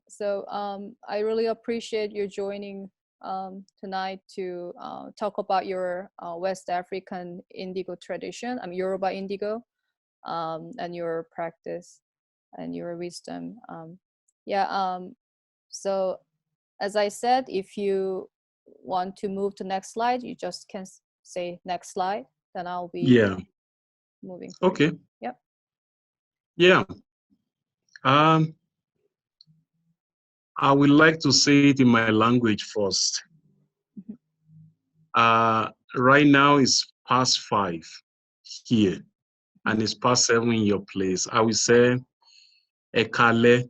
So I really appreciate you joining tonight to talk about your West African indigo tradition, Yoruba indigo, and your practice and your wisdom. Yeah. So as I said, if you want to move to next slide, you just can say next slide, then I'll be Yeah. moving for Okay. you. Yep. Yeah. Um, I would like to say it in my language first. Right now it's past 5 here, and it's past 7 in your place. I will say Ekale.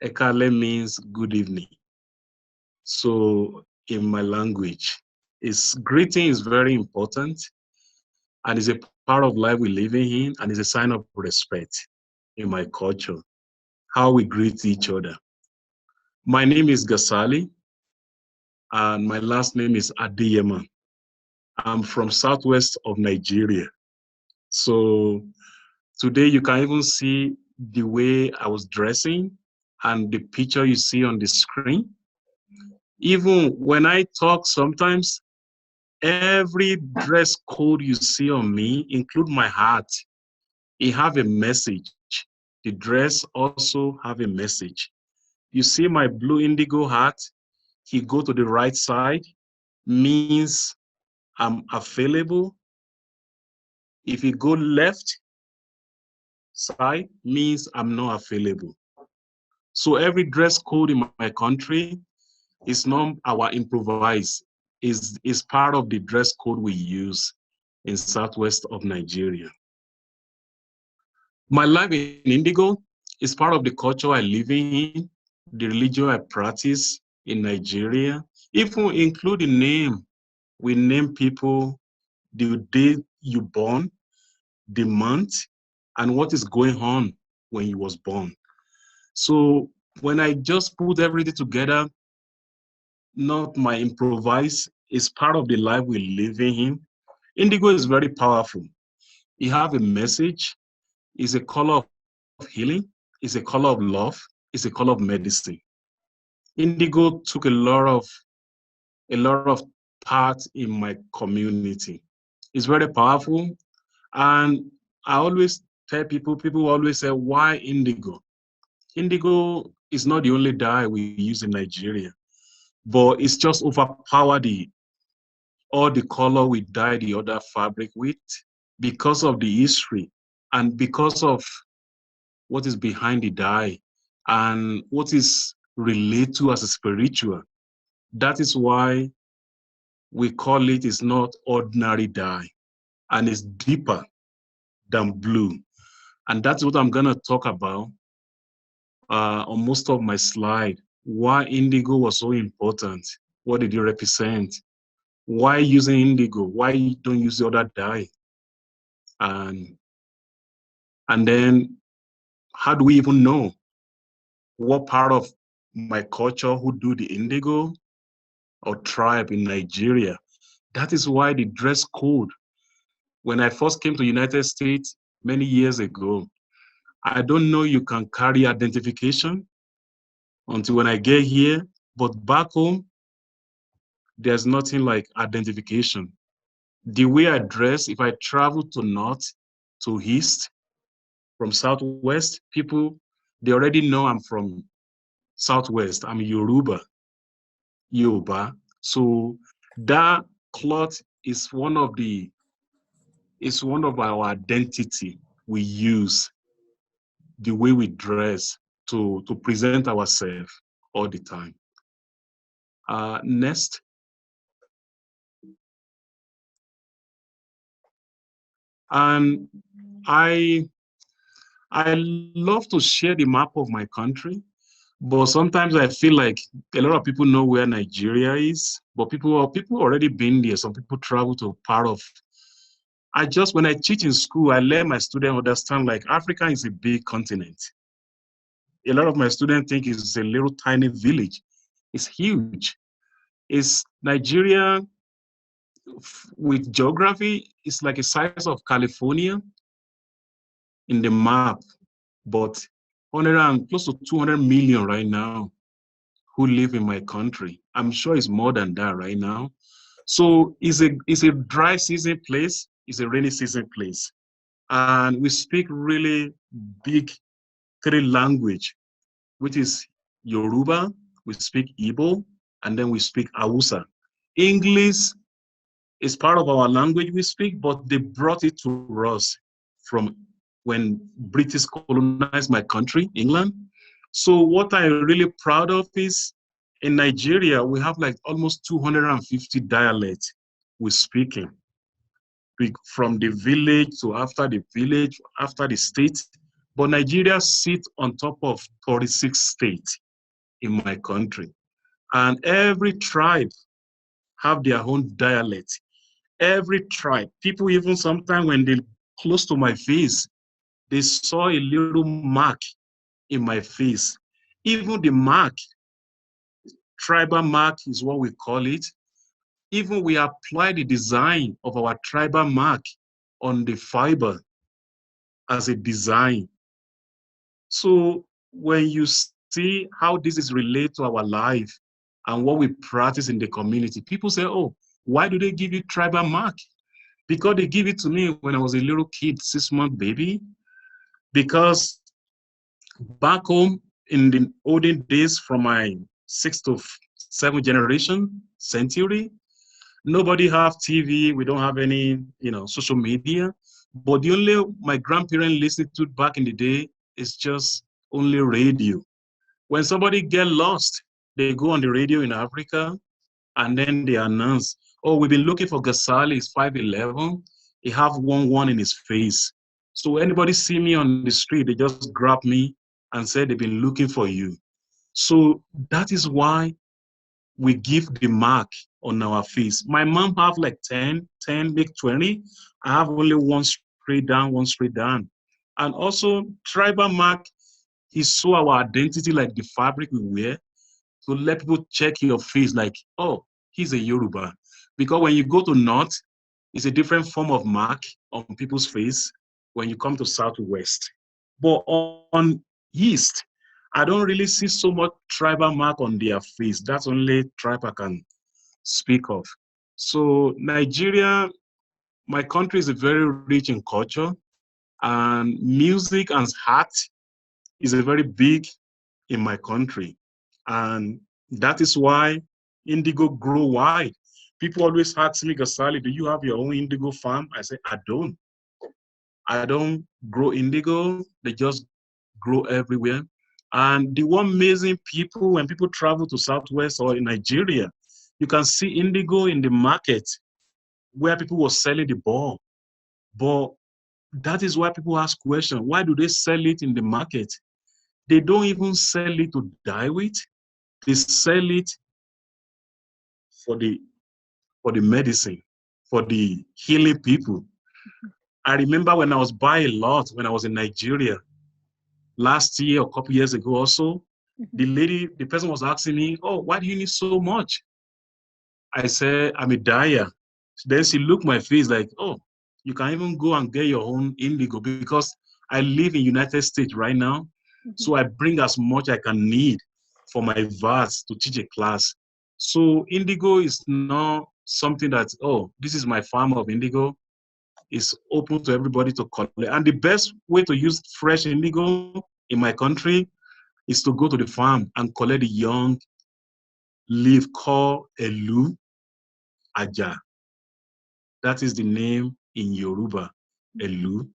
Ekale means good evening. So in my language, greeting is very important, and is a part of life we live in, and is a sign of respect in my culture, how we greet each other. My name is Gasali, and my last name is Adeyemo. I'm from southwest of Nigeria. So today you can even see the way I was dressing and the picture you see on the screen. Even when I talk sometimes, every dress code you see on me, include my hat, it have a message. The dress also have a message. You see my blue indigo hat, he go to the right side, means I'm available. If you go left side, means I'm not available. So every dress code in my country is not our improvise, is part of the dress code we use in southwest of Nigeria. My life in Indigo is part of the culture I live in, the religion I practice in Nigeria, even including name. We name people the day you born, the month, and what is going on when you was born. So when I just put everything together, not my improvise, is part of the life we live in. Indigo is very powerful. It have a message, it's a color of healing, it's a color of love, it's a color of medicine. Indigo took a lot of part in my community. It's very powerful. And I always tell people always say, why indigo? Indigo is not the only dye we use in Nigeria, but it's just overpowered all the color we dye the other fabric with because of the history and because of what is behind the dye and what is related to as a spiritual. That is why we call it is not ordinary dye, and it's deeper than blue. And that's what I'm gonna talk about on most of my slide. Why indigo was so important. What did it represent? Why using indigo? Why don't use the other dye? And then how do we even know what part of my culture who do the indigo or tribe in Nigeria? That is why the dress code. When I first came to United States many years ago, I don't know you can carry identification until when I get here, but back home, there's nothing like identification. The way I dress, if I travel to north, to east, from southwest, people, they already know I'm from southwest. I'm Yoruba. So that cloth is one of our identity we use, the way we dress to present ourselves all the time. Next. And I love to share the map of my country, but sometimes I feel like a lot of people know where Nigeria is, but people already been there. Some people travel to part of. When I teach in school, I let my students understand like Africa is a big continent. A lot of my students think it's a little tiny village. It's huge. It's Nigeria with geography, it's like a size of California in the map, but 100 and close to 200 million right now who live in my country. I'm sure it's more than that right now. So it's a dry season place, it's a rainy season place. And we speak really big three language, which is Yoruba, we speak Igbo, and then we speak Hausa. English is part of our language we speak, but they brought it to us from when British colonized my country, England. So what I'm really proud of is in Nigeria, we have like almost 250 dialects we're speaking from the village to after the village, after the state. But Nigeria sits on top of 46 states in my country. And every tribe have their own dialect. Every tribe, people even sometimes when they close to my face, they saw a little mark in my face. Even the mark, tribal mark is what we call it. Even we apply the design of our tribal mark on the fiber as a design. So when you see how this is related to our life and what we practice in the community, people say, oh, why do they give you tribal mark? Because they give it to me when I was a little kid, 6-month baby. Because back home in the olden days from my 6th to 7th generation century, nobody have TV. We don't have any, social media. But the only my grandparents listened to back in the day is just only radio. When somebody get lost, they go on the radio in Africa and then they announce, oh, we've been looking for Gasali, he's 5'11", he have 1 in his face. So anybody see me on the street, they just grab me and say they've been looking for you. So that is why we give the mark on our face. My mom have like 10, make 20. I have only one straight down, one straight down. And also tribal mark is so our identity, like the fabric we wear, to let people check your face like, oh, he's a Yoruba. Because when you go to North, it's a different form of mark on people's face when you come to Southwest. But on East, I don't really see so much tribal mark on their face. That's only tribe I can speak of. So Nigeria, my country is very rich in culture, and music and art is a very big in my country. And that is why indigo grow wide. People always ask me, Gasali, do you have your own indigo farm? I say, I don't. I don't grow indigo. They just grow everywhere. And the one amazing people, when people travel to Southwest or in Nigeria, you can see indigo in the market where people were selling the ball. But that is why people ask questions. Why do they sell it in the market? They don't even sell it to dye with. They sell it for the medicine, for the healing people. I remember when I was buying a lot when I was in Nigeria last year or a couple years ago also, the person was asking me, oh, why do you need so much? I said, I'm a dyer. Then she looked my face like, oh, you can even go and get your own indigo because I live in United States right now. So I bring as much I can need for my VAS to teach a class. So indigo is not something that, oh, this is my farm of indigo. It's open to everybody to collect. And the best way to use fresh indigo in my country is to go to the farm and collect the young leaf called Elu Aja. That is the name in Yoruba, Elu.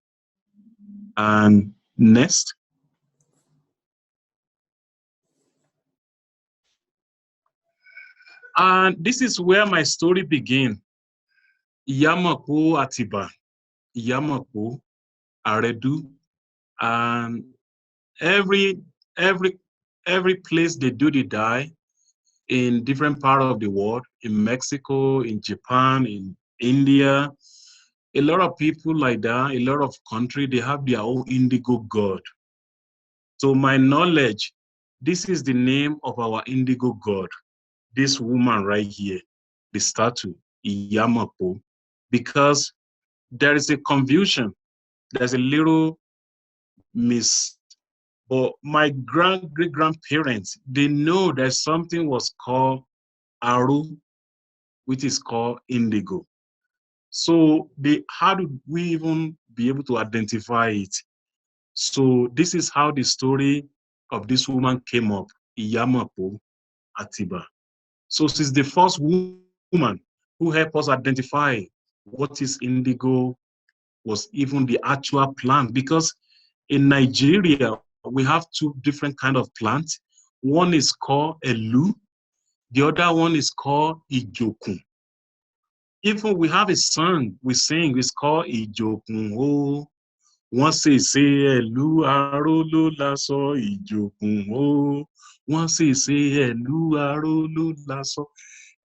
And next. And this is where my story began. Iyamako Atiba, Iyamako Aredu, and every every every place they do the dye in different part of the world, in Mexico, in Japan, in India, a lot of people like that, a lot of country, they have their own indigo god. To my knowledge, this is the name of our indigo god, this woman right here, the statue, Iyamako, because there is a confusion. There's a little But my great-grandparents, they know that something was called Aru, which is called Indigo. So how do we even be able to identify it? So this is how the story of this woman came up, Iyamapo Atiba. So she's the first woman who helped us identify what is indigo, was even the actual plant. Because in Nigeria, we have two different kinds of plants. One is called Elu, the other one is called Ijokun. Even we have a song we sing, it's called Ijokun. Oh, wọ́n ṣèṣe ẹ̀lú aró ló láṣọ ìjòkùn o. Wọ́n ṣèṣe ẹ̀lú aró ló láṣọ.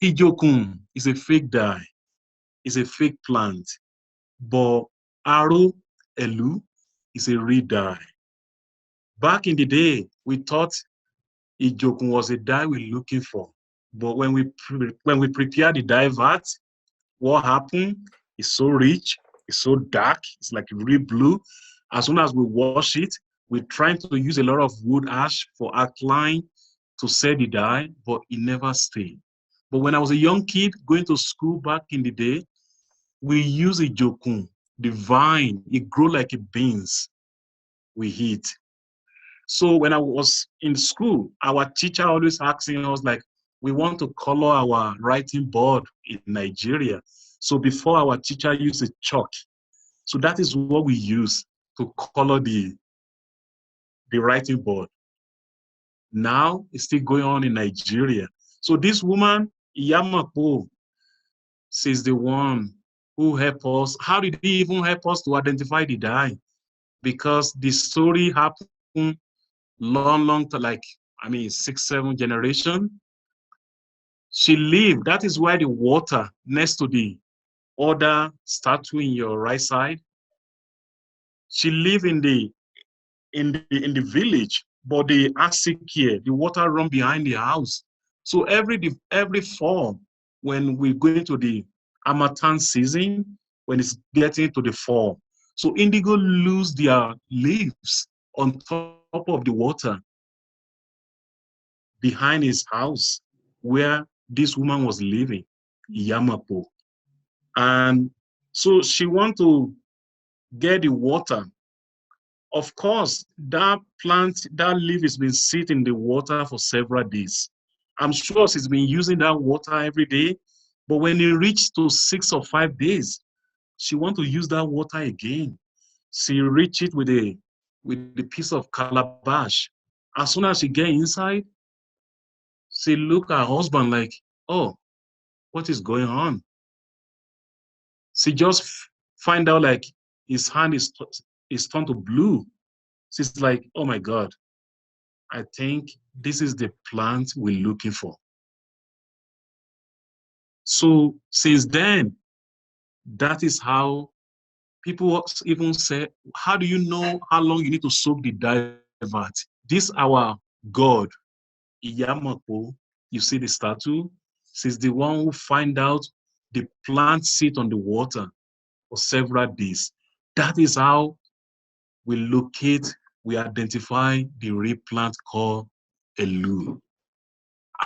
Ìjòkùn is a fake dye. It's a fake plant. But aró, ẹ̀lú, is a real dye. Back in the day, we thought ìjòkùn was a dye we're looking for. But when we prepare the dye vat, what happened? It's so rich, it's so dark, it's like real blue. As soon as we wash it, we're trying to use a lot of wood ash for alkaline to set the dye, but it never stayed. But when I was a young kid going to school back in the day, we use a jokun, the vine, it grew like a beans we eat. So when I was in school, our teacher always asking us like, we want to color our writing board in Nigeria. So before our teacher used a chalk. So that is what we use to color the writing board. Now it's still going on in Nigeria. So this woman, Iyamapo, she's the one who helped us. How did he even help us to identify the dye? Because the story happened long to like, 6, 7 generations. She lived, that is why the water next to the other statue in your right side, she lived in the village, but the acid here, the water run behind the house. So every fall, when we go into the Harmattan season, when it's getting to the fall, so indigo lose their leaves on top of the water behind his house where this woman was living, Yamapo. And so she want to get the water. Of course, that plant, that leaf has been sitting in the water for several days. I'm sure she's been using that water every day, but when it reached to 6 or 5 days, she want to use that water again. She reach it with a piece of calabash. As soon as she get inside, she look at her husband like, oh, what is going on? She just find out like his hand is turned to blue. She's like, oh my God, I think this is the plant we're looking for. So since then, that is how people even say, how do you know how long you need to soak the dye vat? This our God, Iyamapo, you see the statue, she's the one who find out the plant sit on the water for several days. That is how we locate, we identify the real plant called Elu,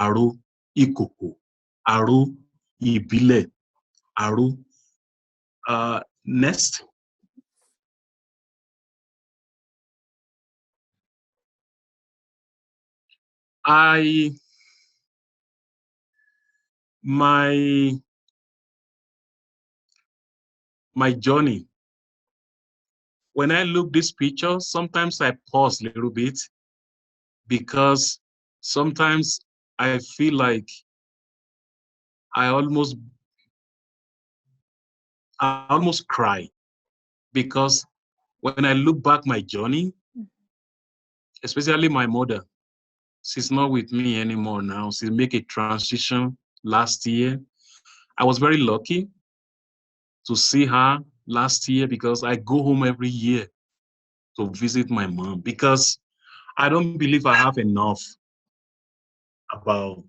Aro Ikoko, Aro Ibile, Aro. Next. My journey. When I look this picture, sometimes I pause a little bit because sometimes I feel like I almost cry because when I look back my journey, especially my mother, she's not with me anymore now. She made a transition last year. I was very lucky to see her last year because I go home every year to visit my mom because I don't believe I have enough about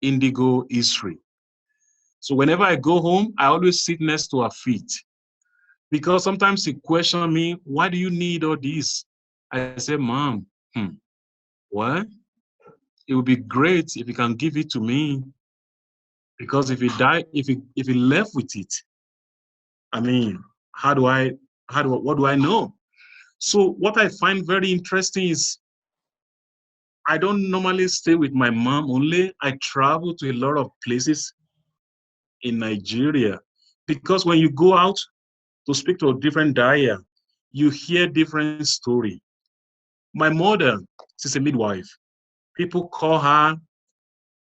indigo history. So whenever I go home, I always sit next to her feet because sometimes she question me, why do you need all this? I said, Mom, well, it would be great if you can give it to me, because if he died, if he left with it, I mean, what do I know? So what I find very interesting is I don't normally stay with my mom only. I travel to a lot of places in Nigeria, because when you go out to speak to a different Daya, you hear different story. My mother, she's a midwife. People call her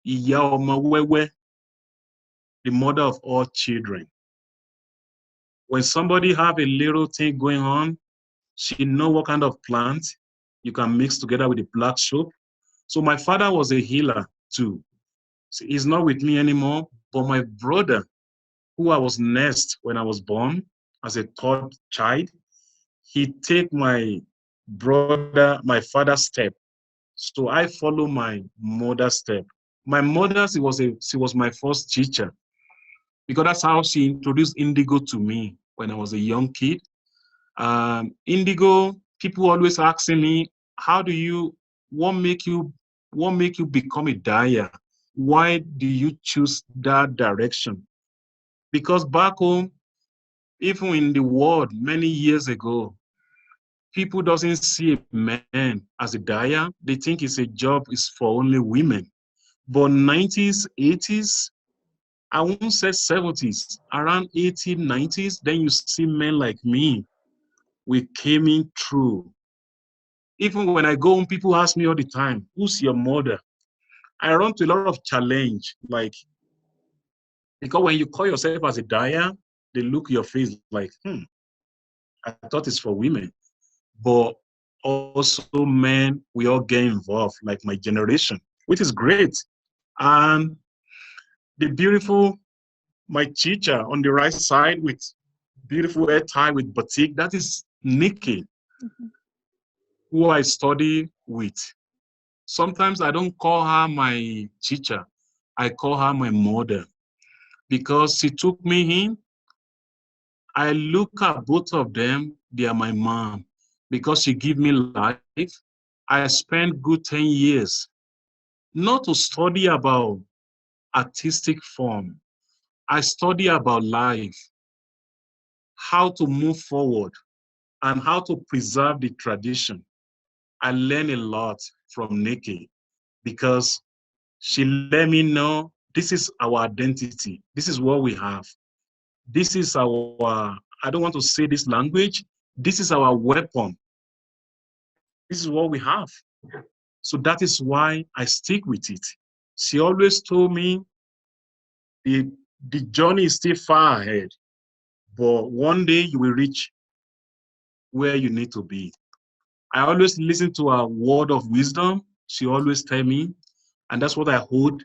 Iya Ọmọ Wẹ́wẹ́, the mother of all children. When somebody have a little thing going on, she know what kind of plant you can mix together with the black soap. So my father was a healer too. So he's not with me anymore, but my brother, who I was nursed when I was born as a third child, he take my father's step. So I follow my mother's step. My mother, she was my first teacher, because that's how she introduced Indigo to me when I was a young kid. Indigo, people always asking me, what make you become a dyer? Why do you choose that direction? Because back home, even in the world many years ago, people doesn't see a man as a dyer. They think it's a job is for only women. But 90s, 80s, I won't say 70s, around 80s, 90s, then you see men like me. We came in through. Even when I go home, people ask me all the time, who's your mother? I run to a lot of challenge, like, because when you call yourself as a dyer, they look your face like, I thought it's for women. But also men, we all get involved, like my generation, which is great. And the beautiful, my teacher on the right side with beautiful hair tie with batik, that is Nikki, who I study with. Sometimes I don't call her my teacher, I call her my mother, because she took me in. I look at both of them, they are my mom, because she gave me life. I spent good 10 years, not to study about artistic form. I study about life, how to move forward, and how to preserve the tradition. I learned a lot from Nikki, because she let me know this is our identity. This is what we have. This is our, I don't want to say this language, this is our weapon. This is what we have. So that is why I stick with it. She always told me the journey is still far ahead, but one day you will reach where you need to be. I always listen to her word of wisdom. She always tell me, and that's what I hold.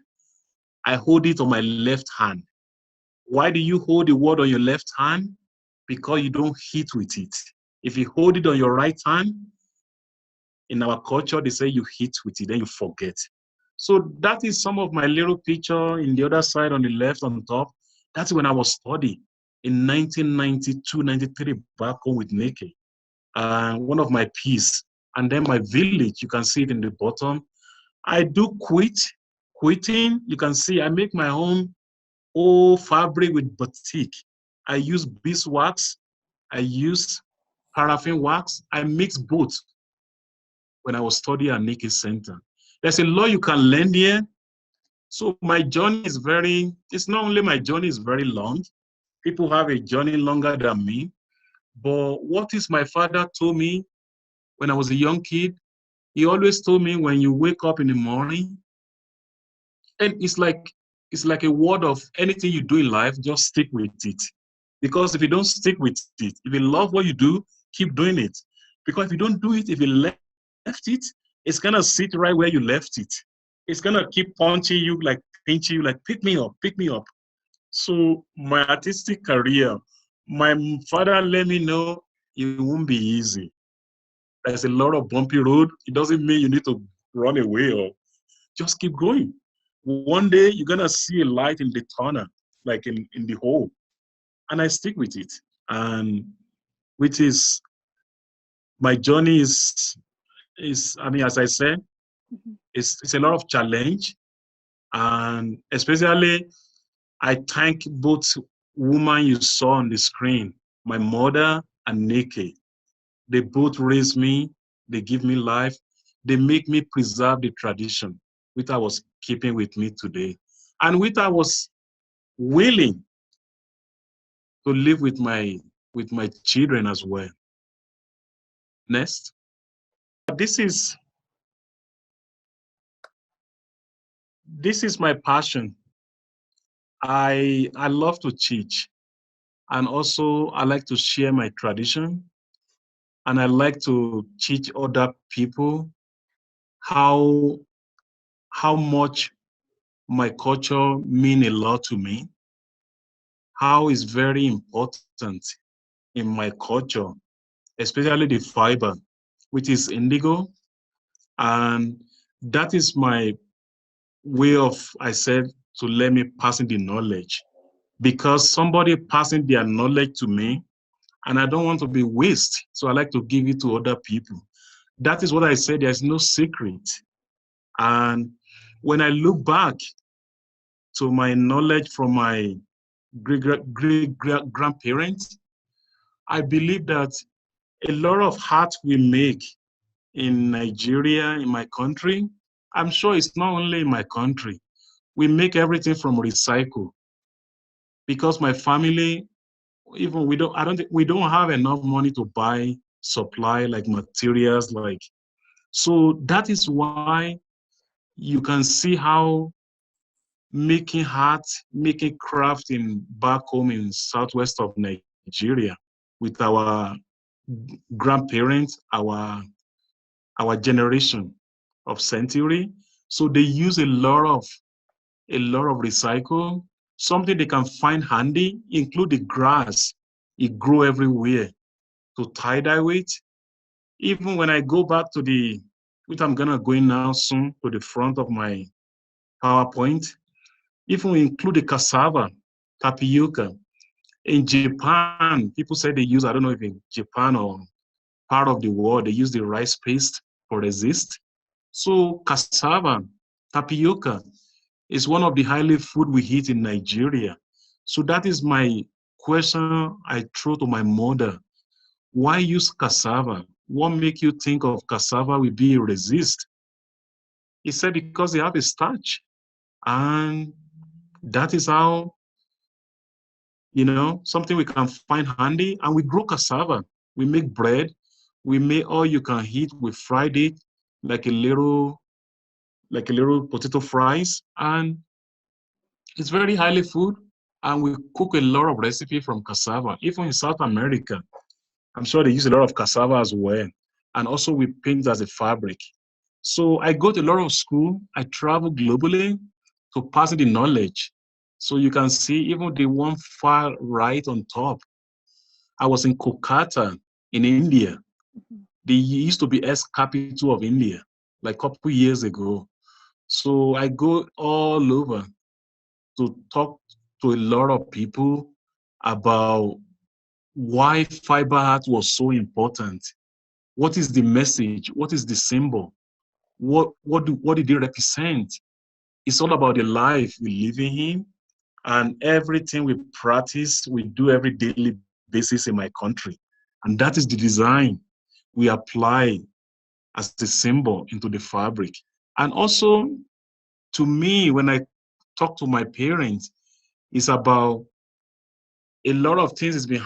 I hold it on my left hand. Why do you hold the word on your left hand? Because you don't hit with it. If you hold it on your right hand, in our culture, they say you hit with it, then you forget. So that is some of my little picture in the other side on the left on top. That's when I was studying in 1992, 93, back home with Nikki. One of my piece. And then my village, you can see it in the bottom. I do quitting. You can see I make my own fabric with batik. I use beeswax. I use paraffin wax. I mix both when I was studying at Nikki Center. There's a lot you can learn here. So my journey is it's not only my journey is very long. People have a journey longer than me. But what is my father told me when I was a young kid? He always told me when you wake up in the morning, and it's like a word of anything you do in life, just stick with it. Because if you don't stick with it, if you love what you do, keep doing it. Because if you don't do it, if you left it, it's gonna sit right where you left it. It's gonna keep punching you, like pinching you, like pick me up, pick me up. So my artistic career, my father let me know it won't be easy. There's a lot of bumpy road. It doesn't mean you need to run away or just keep going. One day you're gonna see a light in the tunnel, like in the hole. And I stick with it. And which is my journey is is, I mean, as I said, Mhm. it's a lot of challenge. And especially, I thank both women you saw on the screen, my mother and Nikki. They both raised me, they give me life, they make me preserve the tradition, which I was keeping with me today, and which I was willing to live with my children as well. Next. This is this is my passion. I love to teach, and also I like to share my tradition, and I like to teach other people how much my culture mean a lot to me, how it's very important in my culture, especially the fiber, which is indigo. And that is my way of, I said, to let me passing the knowledge, because somebody passing their knowledge to me, and I don't want to be waste. So I like to give it to other people. That is what I said, there's no secret. And when I look back to my knowledge from my great grandparents, I believe that a lot of art we make in Nigeria, in my country, I'm sure it's not only in my country, we make everything from recycle, because my family, even we don't have enough money to buy supply like materials, like, so that is why you can see how making art, making craft in back home in southwest of Nigeria with our grandparents, our generation of century. So they use a lot of recycle, something they can find handy, include the grass. It grow everywhere to tie-dye with. Even when I go back to which I'm gonna go in now soon, to the front of my PowerPoint, even we include the cassava, tapioca. In Japan, people say they use, I don't know if in Japan or part of the world, they use the rice paste for resist. So cassava, tapioca is one of the highly food we eat in Nigeria. So that is my question I throw to my mother. Why use cassava? What make you think of cassava will be resist? He said because they have a starch. And that is how, something we can find handy. And we grow cassava. We make bread. We make all you can eat. We fried it like a little potato fries. And it's very highly food. And we cook a lot of recipe from cassava. Even in South America, I'm sure they use a lot of cassava as well. And also we paint as a fabric. So I go to a lot of school. I travel globally to pass the knowledge. So you can see even the one far right on top. I was in Kolkata in India. They used to be ex-capital of India, like a couple years ago. So I go all over to talk to a lot of people about why fiber art was so important. What is the message? What is the symbol? What did it represent? It's all about the life we live in, and everything we practice, we do every daily basis in my country. And that is the design we apply as the symbol into the fabric. And also, to me, when I talk to my parents, it's about a lot of things has been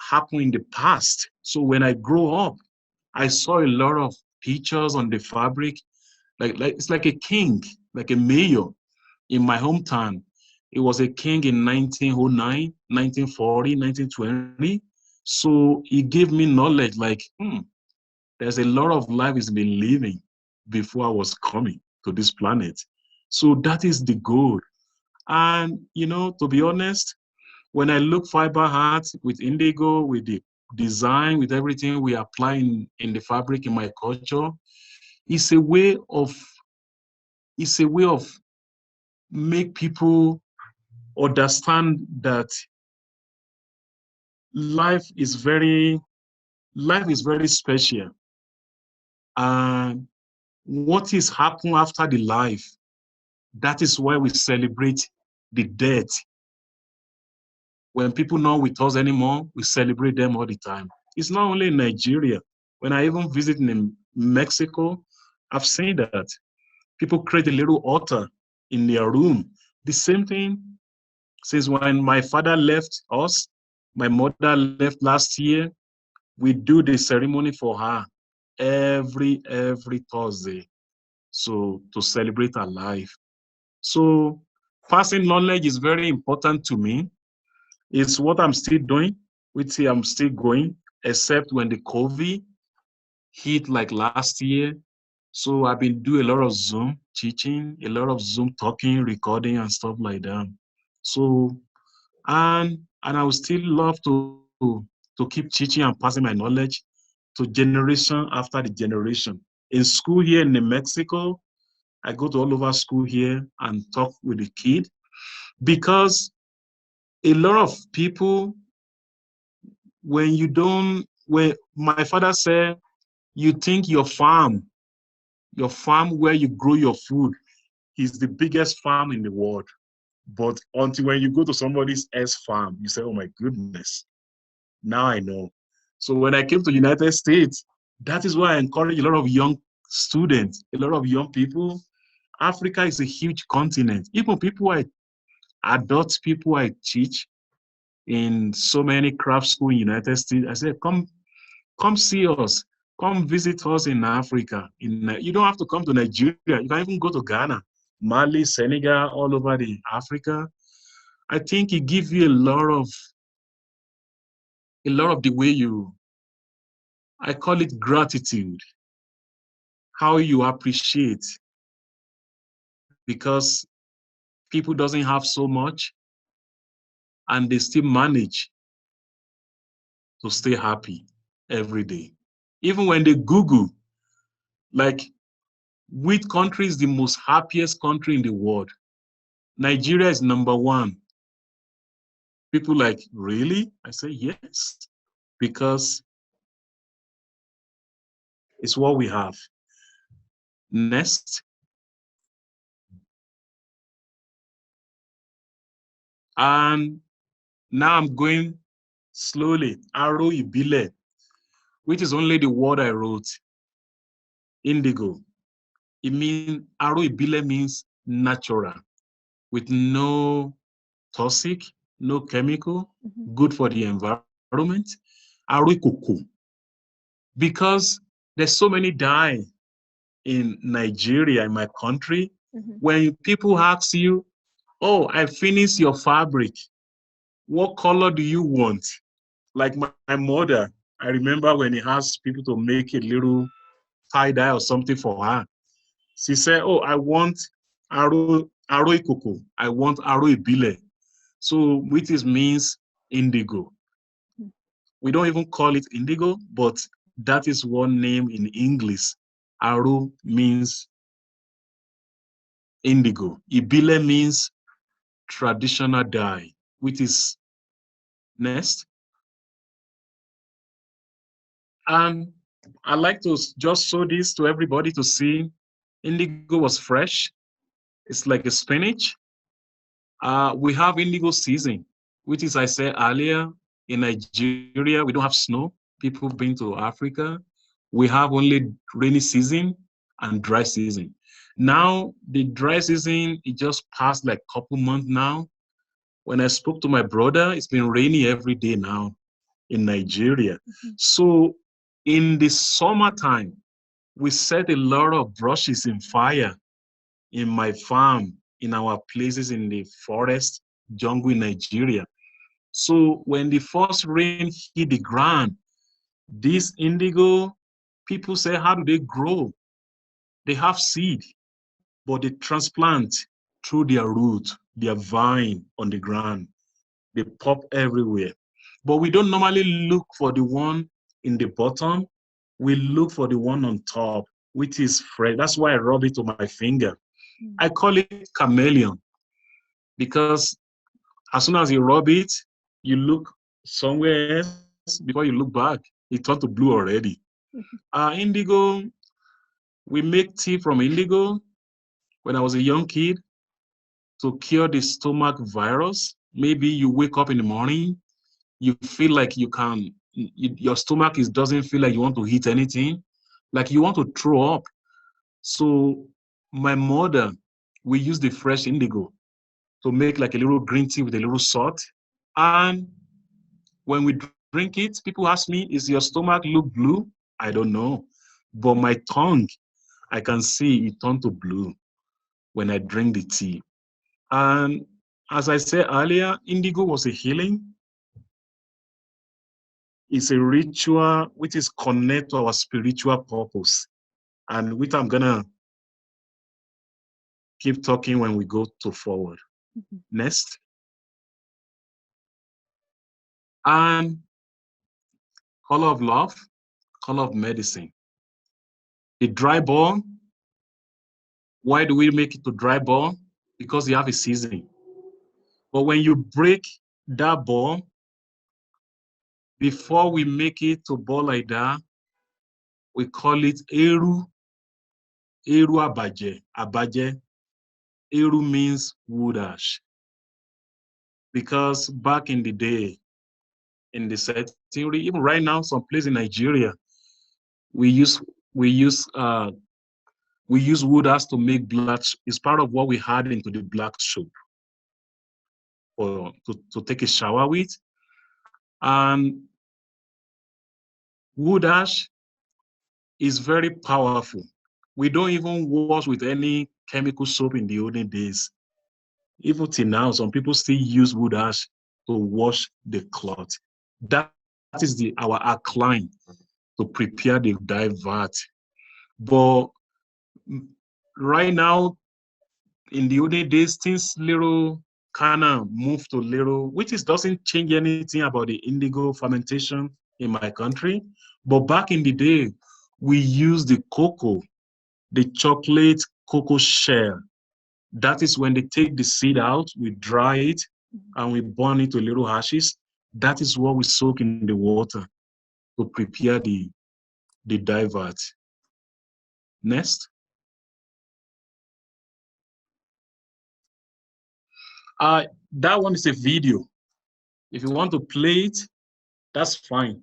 happening in the past. So when I grow up, I saw a lot of pictures on the fabric, like it's like a king, like a mayor in my hometown. It was a king in 1909, 1940, 1920. So he gave me knowledge like, there's a lot of life he's been living before I was coming to this planet. So that is the goal. And, to be honest, when I look fiber art with indigo, with the design, with everything we apply in the fabric in my culture, it's a way of make people understand that life is very special. And what is happening after the life? That is why we celebrate the death. When people not with us anymore, we celebrate them all the time. It's not only in Nigeria. When I even visit in Mexico, I've seen that. People create a little altar in their room. The same thing since when my father left us, my mother left last year, we do the ceremony for her every Thursday. So to celebrate her life. So passing knowledge is very important to me. It's what I'm still doing, which I'm still going, except when the COVID hit like last year. So I've been doing a lot of Zoom teaching, a lot of Zoom talking, recording and stuff like that. So, and I would still love to keep teaching and passing my knowledge to generation after the generation. In school here in New Mexico, I go to all over school here and talk with the kid because a lot of people, when my father said, you think your farm where you grow your food is the biggest farm in the world. But until when you go to somebody else's farm, you say, oh my goodness, now I know. So when I came to United States, that is why I encourage a lot of young students, a lot of young people. Africa is a huge continent. Even adult people I teach in so many craft schools in United States, I said, come see us. Come visit us in Africa. You don't have to come to Nigeria. You can even go to Ghana, Mali, Senegal, all over the Africa. I think it gives you a lot of the way I call it gratitude, how you appreciate, because people doesn't have so much and they still manage to stay happy every day. Even when they Google, like, which country is the most happiest country in the world? Nigeria is number one. People like, really? I say, yes, because it's what we have. Next. And now I'm going slowly. Aro Ibile, which is only the word I wrote. Indigo. Aro Ibile means natural, with no toxic, no chemical, good for the environment. Aro Ikoko. Because there's so many dye in Nigeria, in my country, when people ask you, oh, I finished your fabric, what color do you want? Like my mother, I remember when he asked people to make a little tie-dye or something for her. She said, oh, I want aro ikoko. I want aro ibile. So, which means indigo. We don't even call it indigo, but that is one name in English. Aro means indigo. Ibile means traditional dye, which is next. And I like to just show this to everybody to see. Indigo was fresh. It's like a spinach. We have indigo season, which is, I said earlier, in Nigeria, we don't have snow. People have been to Africa. We have only rainy season and dry season. Now, the dry season, it just passed like a couple months now. When I spoke to my brother, it's been rainy every day now in Nigeria. So in the summertime, we set a lot of brushes in fire in my farm, in our places in the forest, jungle in Nigeria. So when the first rain hit the ground, this indigo, people say, how do they grow? They have seed, but they transplant through their root, their vine on the ground. They pop everywhere. But we don't normally look for the one in the bottom. We look for the one on top, which is fresh. That's why I rub it to my finger. I call it chameleon because as soon as you rub it, you look somewhere else. Before you look back, it turned to blue already. Indigo, We make tea from indigo when I was a young kid to cure the stomach virus. Maybe you wake up in the morning, you feel like your stomach doesn't feel like you want to eat anything, like you want to throw up. So my mother, we use the fresh indigo to make like a little green tea with a little salt. And when we drink it, people ask me, is your stomach look blue? I don't know. But my tongue, I can see it turn to blue when I drink the tea. And as I said earlier, indigo was a healing. It's a ritual which is connected to our spiritual purpose. And which I'm gonna keep talking when we go to forward. Next. And color of love, color of medicine. The dry ball, why do we make it to dry ball? Because you have a season. But when you break that ball, before we make it to ball like that, we call it Eru. Eru Abaje. Abaje. Eru means wood ash. Because back in the day, in the setting, even right now, some place in Nigeria, we use wood ash to make black. It's part of what we had into the black soap or to take a shower with. And wood ash is very powerful. We don't even wash with any chemical soap in the olden days. Even till now, some people still use wood ash to wash the cloth. That is our alkaline to prepare the dye vat. But right now, in the olden days, things little kind of move to little, which doesn't change anything about the indigo fermentation in my country. But back in the day, we used the cocoa, the chocolate cocoa shell. That is when they take the seed out, we dry it, and we burn it to little ashes. That is what we soak in the water to prepare the dye vat. Next. That one is a video. If you want to play it, that's fine.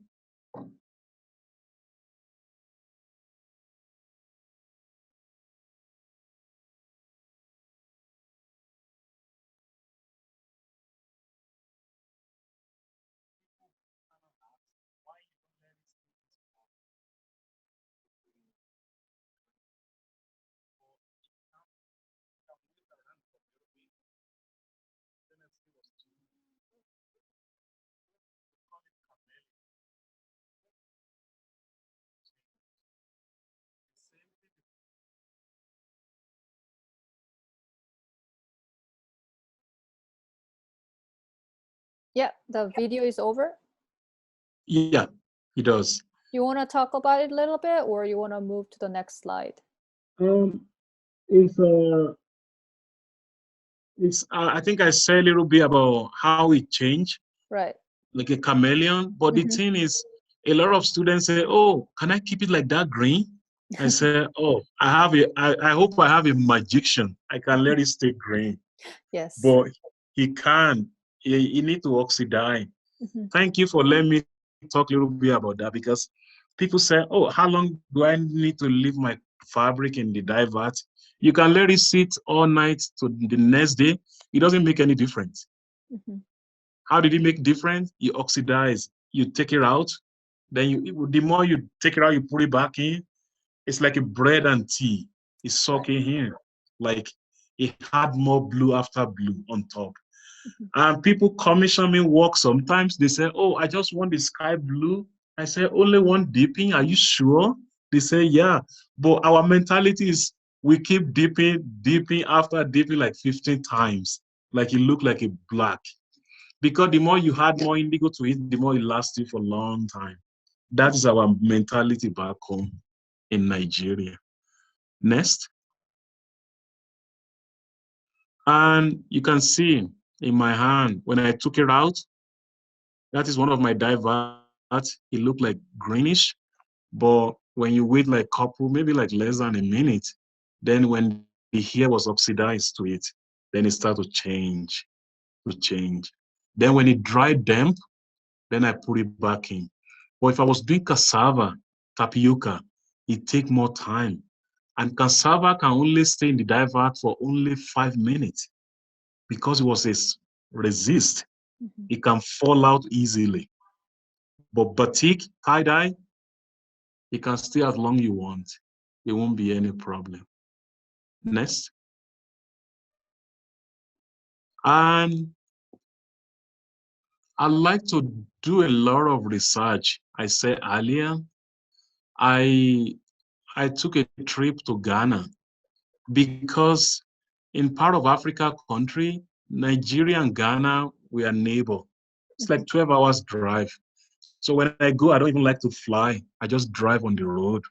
Yeah, the video is over. Yeah, it does. You want to talk about it a little bit, or you want to move to the next slide? I think I said a little bit about how it changed, Right. like a chameleon. But the thing is, a lot of students say, "Oh, can I keep it like that green?" I say, "Oh, I hope I have a magician. I can let it stay green." Yes. But he can't. He need to oxidize. Thank you for letting me talk a little bit about that, because people say, "Oh, how long do I need to leave my fabric in the dye vat?" You can let it sit all night to the next day. It doesn't make any difference. How did it make difference? You oxidize. You take it out. Then the more you take it out, you put it back in. It's like a bread and tea. It's soaking in. Like it had more blue after blue on top. And people commission me work sometimes. They say, "Oh, I just want the sky blue." I say, "Only one dipping? Are you sure?" They say, "Yeah." But our mentality is we keep dipping after dipping like 15 times. Like it look like a black. Because the more you add more indigo to it, the more it lasts you for a long time. That is our mentality back home in Nigeria. Next. And you can see in my hand, when I took it out, that is one of my dye vats. It looked like greenish, but when you wait like couple, maybe like less than a minute, then when the hair was oxidized to it, then it started to change. Then when it dried damp, then I put it back in. But if I was doing cassava, tapioca, it take more time. And cassava can only stay in the dye vat for only 5 minutes because it was a resist. It can fall out easily. But batik, tie-dye, it can stay as long you want. It won't be any problem. Next. And I like to do a lot of research. I said earlier, I took a trip to Ghana because in part of Africa country, Nigeria and Ghana, we are neighbor. It's like 12 hours drive. So when I go, I don't even like to fly. I just drive on the road.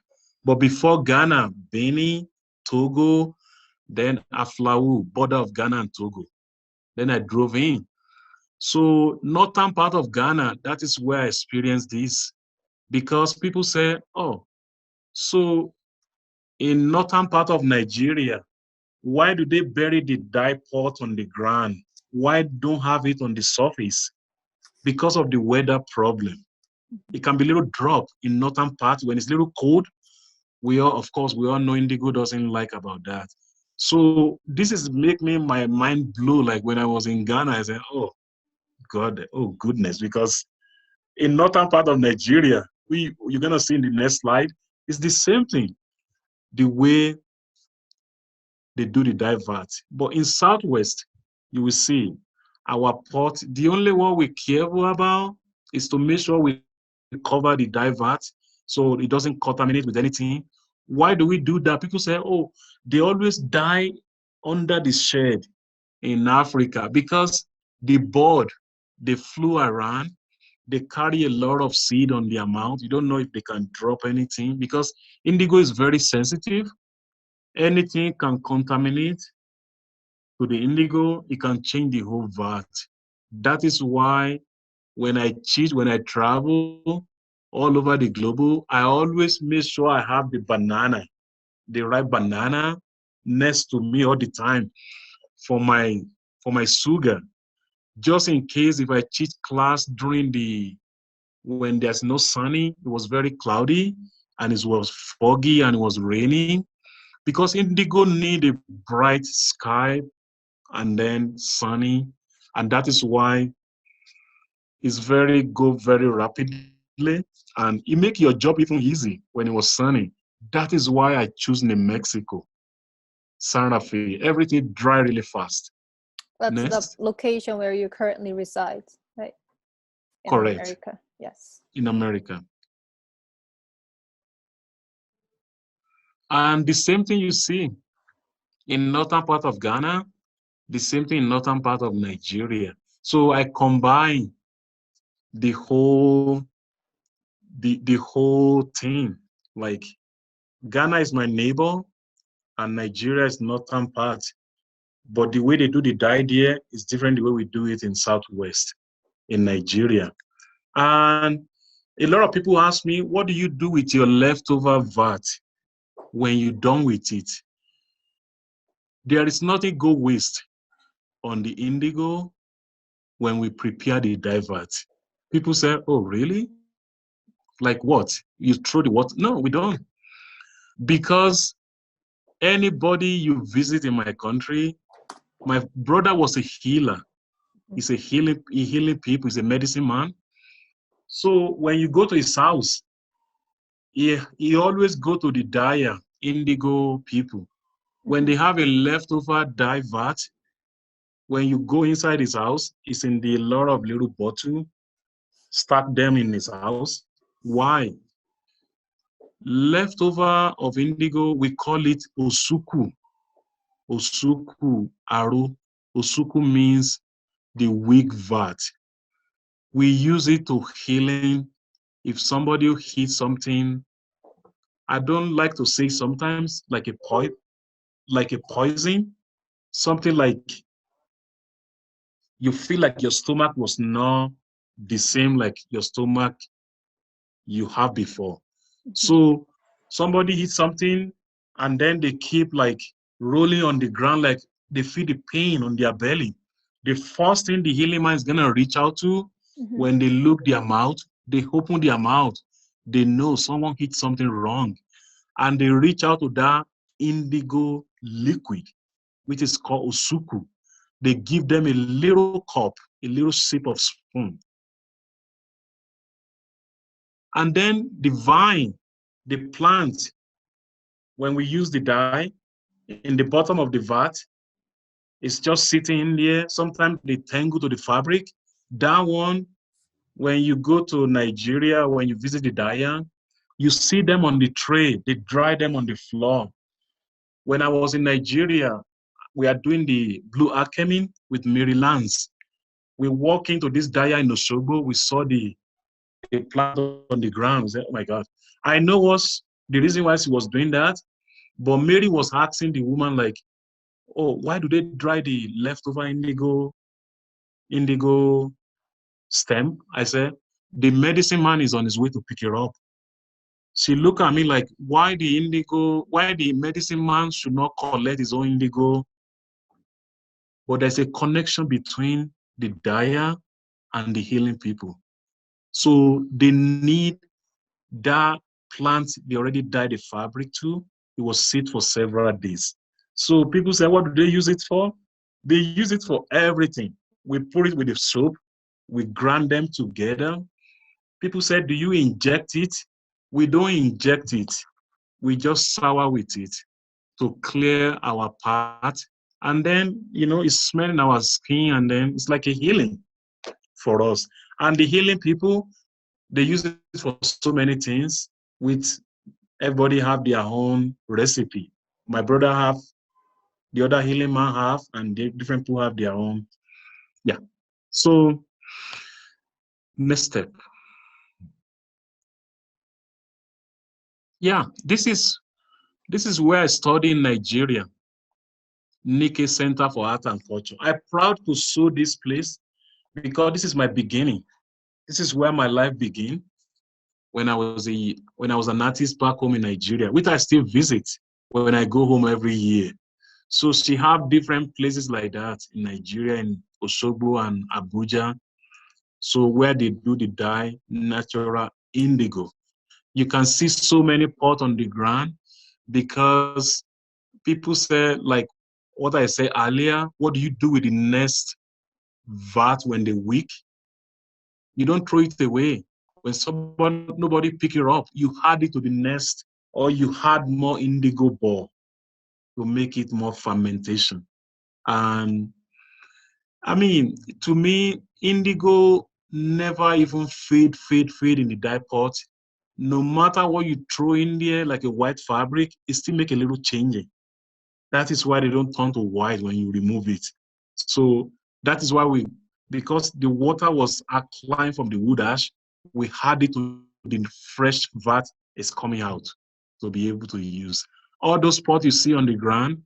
But before Ghana, Benin, Togo, then Aflau, border of Ghana and Togo. Then I drove in. So northern part of Ghana, that is where I experienced this. Because people say, oh, so in northern part of Nigeria, why do they bury the dye pot on the ground? Why don't have it on the surface? Because of the weather problem. It can be little drop in northern part when it's little cold. Of course, we all know Indigo doesn't like about that. So this is make me my mind blow. Like when I was in Ghana, I said, oh God, oh goodness, because in northern part of Nigeria, you're gonna see in the next slide, it's the same thing. The way they do the dye vat. But in Southwest, you will see our pot, the only one we care about is to make sure we cover the dye vat so it doesn't contaminate with anything. Why do we do that? People say, oh, they always dye under the shed in Africa because the bird, they flew around, they carry a lot of seed on the amount. You don't know if they can drop anything because indigo is very sensitive. Anything can contaminate to the indigo, it can change the whole vat. That is why when I travel all over the globe, I always make sure I have the right banana next to me all the time for my sugar. Just in case if I teach class when there's no sunny, it was very cloudy and it was foggy and it was raining, because indigo need a bright sky and then sunny, and that is why it's very rapidly, and it make your job even easy when it was sunny. That is why I choose New Mexico, Santa Fe. Everything dry really fast. That's Next. the location where you currently reside, right? In Correct. America, yes. In America. And the same thing you see in northern part of Ghana, the same thing in northern part of Nigeria. So I combine the whole thing. Like Ghana is my neighbor and Nigeria is northern part. But the way they do the dye there is different the way we do it in Southwest in Nigeria. And a lot of people ask me, what do you do with your leftover vat when you're done with it? There is nothing go waste on the indigo when we prepare the dye vat. People say, oh, really? Like what? You throw the what? No, we don't. Because anybody you visit in my country, my brother was a healer. He's healing people. He's a medicine man. So when you go to his house, he always go to the dyer, indigo people. When they have a leftover dye vat, when you go inside his house, it's in the lot of little bottle, stack them in his house. Why? Leftover of indigo, we call it osuku. Osuku, aru. Osuku means the weak vat. We use it to healing. If somebody hits something, I don't like to say sometimes like a poison, something like you feel like your stomach was not the same like your stomach you have before. So Somebody hits something and then they keep like rolling on the ground, like they feel the pain on their belly. The first thing the healing man is gonna reach out to Mm-hmm. when they look their mouth, they open their mouth, they know someone hit something wrong, and they reach out to that indigo liquid, which is called usuku. They give them a little cup, a little sip of spoon. And then the vine, the plant, when we use the dye, in the bottom of the vat, it's just sitting in there. Sometimes they tangle to the fabric. That one, when you go to Nigeria, when you visit the dyer, you see them on the tray. They dry them on the floor. When I was in Nigeria, we are doing the blue alchemy with Mary Lance. We walk into this dyer in Osogbo. We saw the plant on the ground. We said, oh my God. I know what's the reason why she was doing that, but Mary was asking the woman like, oh, why do they dry the leftover indigo stem? I said, the medicine man is on his way to pick it up. She looked at me like, why the medicine man should not collect his own indigo? But there's a connection between the dyer and the healing people. So they need that plant, they already dyed the fabric too. It was sit for several days. So people say, what do they use it for? They use it for everything. We put it with the soap, we grind them together. People say, do you inject it? We don't inject it. We just sour with it to clear our part. And then, it's smelling our skin, and then it's like a healing for us. And the healing people, they use it for so many things. With everybody have their own recipe. My brother have, the other healing man have, and the different people have their own. Yeah. So next step. Yeah, this is where I study in Nigeria, Nike Center for Art and Culture. I'm proud to show this place because this is my beginning. This is where my life began when I was an artist back home in Nigeria, which I still visit when I go home every year. So she have different places like that in Nigeria, in Osogbo and Abuja. So where they do the dye natural indigo. You can see so many pots on the ground because people say, like what I said earlier, what do you do with the next vat when they weak? You don't throw it away. When nobody pick it up, you add it to the nest, or you add more indigo ball to make it more fermentation. And I mean, to me, indigo never even fade in the dye pot. No matter what you throw in there, like a white fabric, it still make a little changing. That is why they don't turn to white when you remove it. So that is why because the water was alkaline from the wood ash, we add it to the fresh vat is coming out to be able to use. All those pots you see on the ground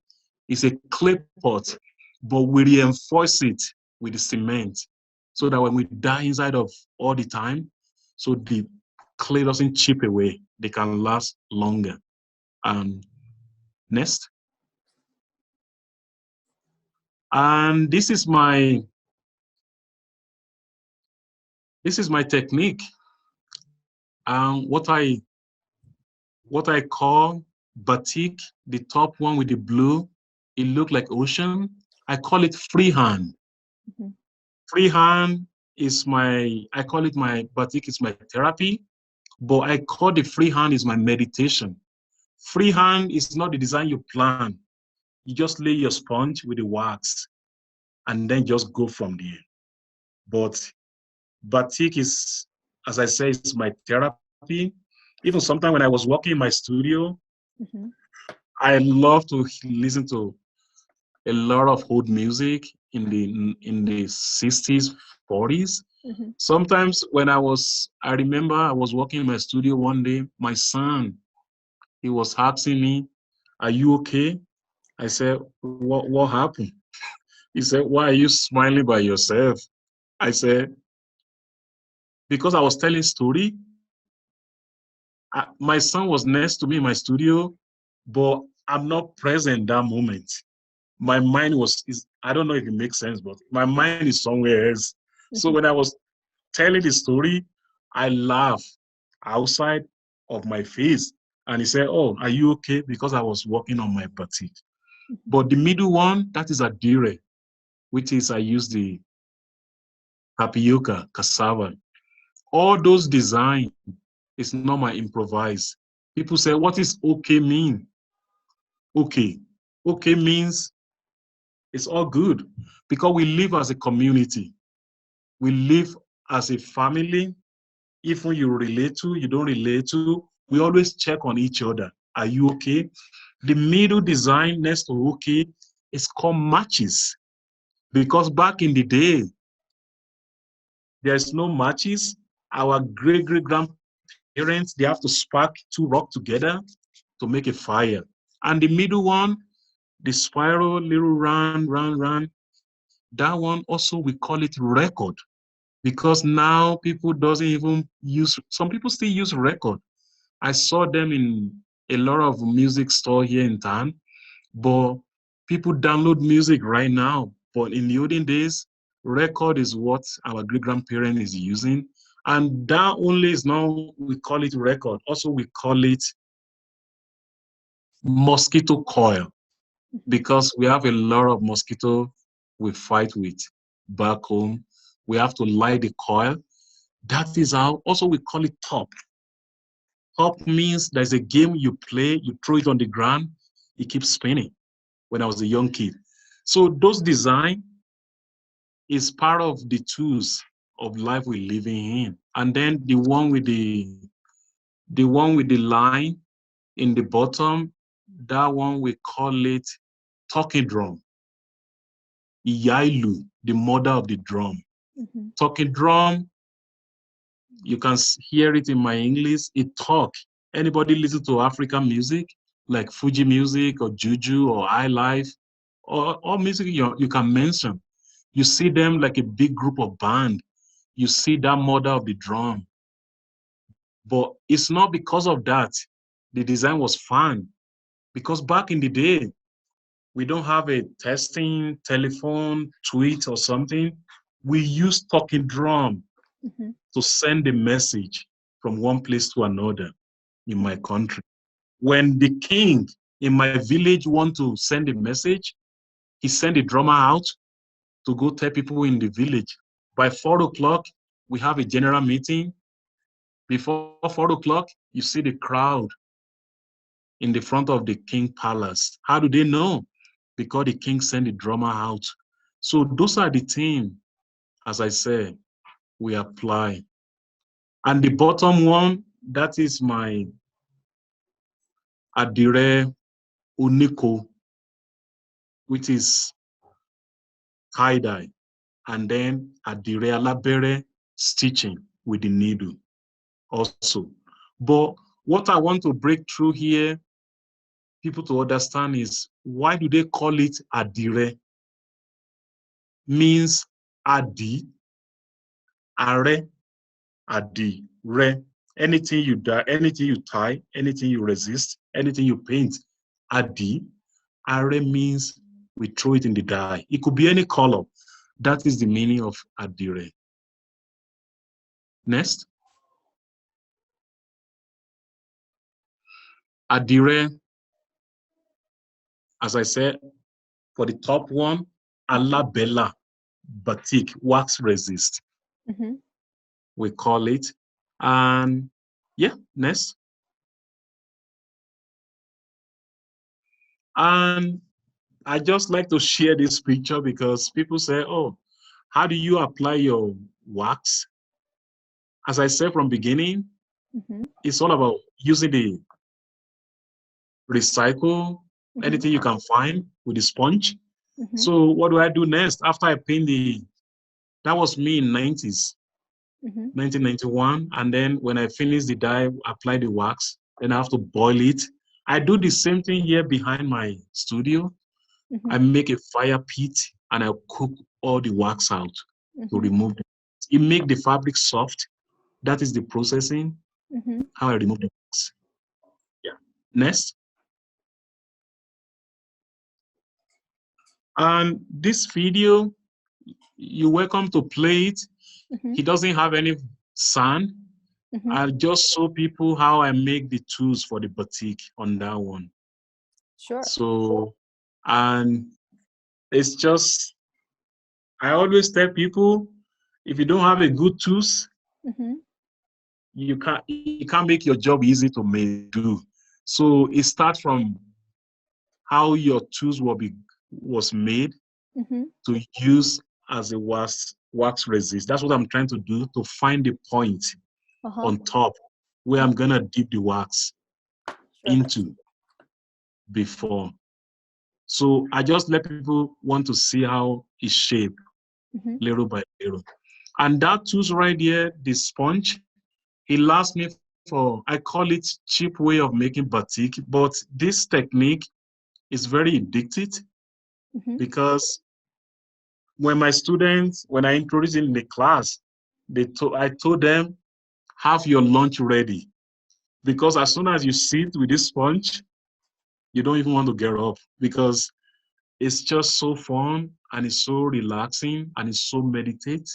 is a clay pot, but we reinforce it with the cement so that when we die inside of all the time, so the clay doesn't chip away. They can last longer. Next. And this is my technique. What I call batik, the top one with the blue, it looked like ocean. I call it freehand. Mm-hmm. Freehand is I call it my batik is my therapy, but I call the freehand is my meditation. Freehand is not the design you plan. You just lay your sponge with the wax and then just go from there. But batik is, as I say, it's my therapy. Even sometimes when I was working in my studio, Mm-hmm. I love to listen to a lot of old music in the 60s, 40s. Mm-hmm. Sometimes when I remember I was working in my studio one day, my son, he was asking me, "Are you okay?" I said, what happened?" He said, "Why are you smiling by yourself?" I said, "Because I was telling story My son was next to me in my studio, but I'm not present that moment. My mind I don't know if it makes sense, but my mind is somewhere else. So when I was telling the story, I laughed outside of my face. And he said, "Oh, are you okay?" Because I was working on my batik. But the middle one, that is adire, which is I use the tapioca, cassava. All those design is not my improvise. People say, what is okay mean? Okay. Okay means it's all good because we live as a community. We live as a family. Even you relate to, you don't relate to, we always check on each other. Are you okay? The middle design next to okay is called matches. Because back in the day, there's no matches. Our great-great-grandparents, they have to spark two rock together to make a fire. And the middle one, the spiral, little round, that one also we call it record. Because now people doesn't even use, some people still use record. I saw them in a lot of music store here in town, but people download music right now. But in the olden days, record is what our great-grandparent is using. And that only is now, we call it record. Also, we call it mosquito coil because we have a lot of mosquito we fight with back home. We have to light the coil. That is how, also we call it top. Top means there's a game you play, you throw it on the ground, it keeps spinning when I was a young kid. So those design is part of the tools of life we're living in. And then the one with the line in the bottom, that one we call it talking drum. Iyailu, the mother of the drum. Talking drum, you can hear it in my English, it talk. Anybody listen to African music, like Fuji music or Juju or High Life, or music you can mention. You see them like a big group of band. You see that mother of the drum. But it's not because of that the design was fun. Because back in the day, we don't have a testing telephone, tweet or something. We use talking drum to send a message from one place to another in my country. When the king in my village want to send a message, he send a drummer out to go tell people in the village. By 4 o'clock, we have a general meeting. Before 4 o'clock, you see the crowd in the front of the king palace. How do they know? Because the king sent the drummer out. So those are the things, as I said, we apply. And the bottom one, that is my adire uniko, which is tie-dye, and then adire alabere stitching with the needle also. But what I want to break through here, people to understand, is why do they call it adire? Means adi, are, adi, re. Anything you dye, anything you tie, anything you resist, anything you paint, adi. Are means we throw it in the dye. It could be any color. That is the meaning of adire. Next. Adire, as I said, for the top one, alabella, batik, wax resist. We call it. And yeah, next. And I just like to share this picture because people say, oh, how do you apply your wax? As I said from beginning, it's all about using the recycle, anything you can find with the sponge. So what do I do next? After I paint that was me in 90s, 1991. And then when I finish the dye, apply the wax, then I have to boil it. I do the same thing here behind my studio. I make a fire pit and I cook all the wax out to remove it. It makes the fabric soft. That is the processing. how I remove the wax. Yeah. Next. And this video, you're welcome to play it. He doesn't have any sound. I'll just show people how I make the tools for the batik on that one. Sure. So, and it's just, I always tell people, if you don't have a good tools, you can't make your job easy to do. So it starts from how your tools was made to use as a wax resist. That's what I'm trying to do, to find the point on top where I'm gonna dip the wax into before. So I just let people want to see how it's shaped little by little. And that tools right there, the sponge, it lasts me for, I call it cheap way of making batik, but this technique is very addictive because when my students, when I introduced it in the class, I told them, have your lunch ready. Because as soon as you sit with this sponge, you don't even want to get up because it's just so fun and it's so relaxing and it's so meditate.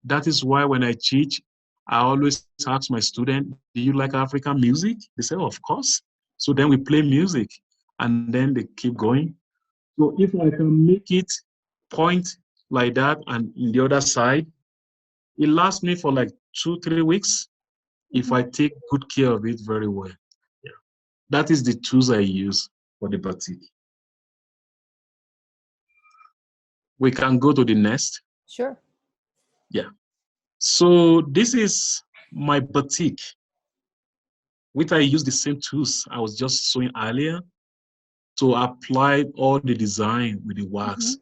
That is why when I teach, I always ask my student, do you like African music? They say, oh, of course. So then we play music and then they keep going. So if I can make it point like that and in the other side, it lasts me for like 2-3 weeks if I take good care of it very well. Yeah. That is the tools I use for the batik. We can go to the next. Sure. Yeah. So this is my batik, which I use the same tools I was just showing earlier to apply all the design with the wax.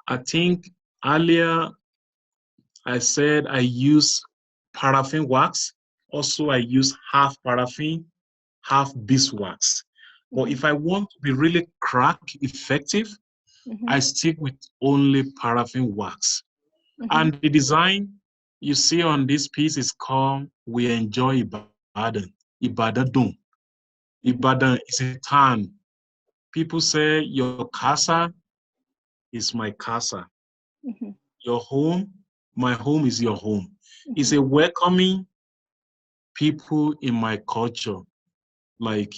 I think earlier I said I use paraffin wax. Also, I use half paraffin, half beeswax. But if I want to be really crack effective, I stick with only paraffin wax. And the design you see on this piece is called We Enjoy Ibadan, Ibadan. Ibadan is a town. People say your casa is my casa. Your home, my home is your home. It's a welcoming people in my culture. Like,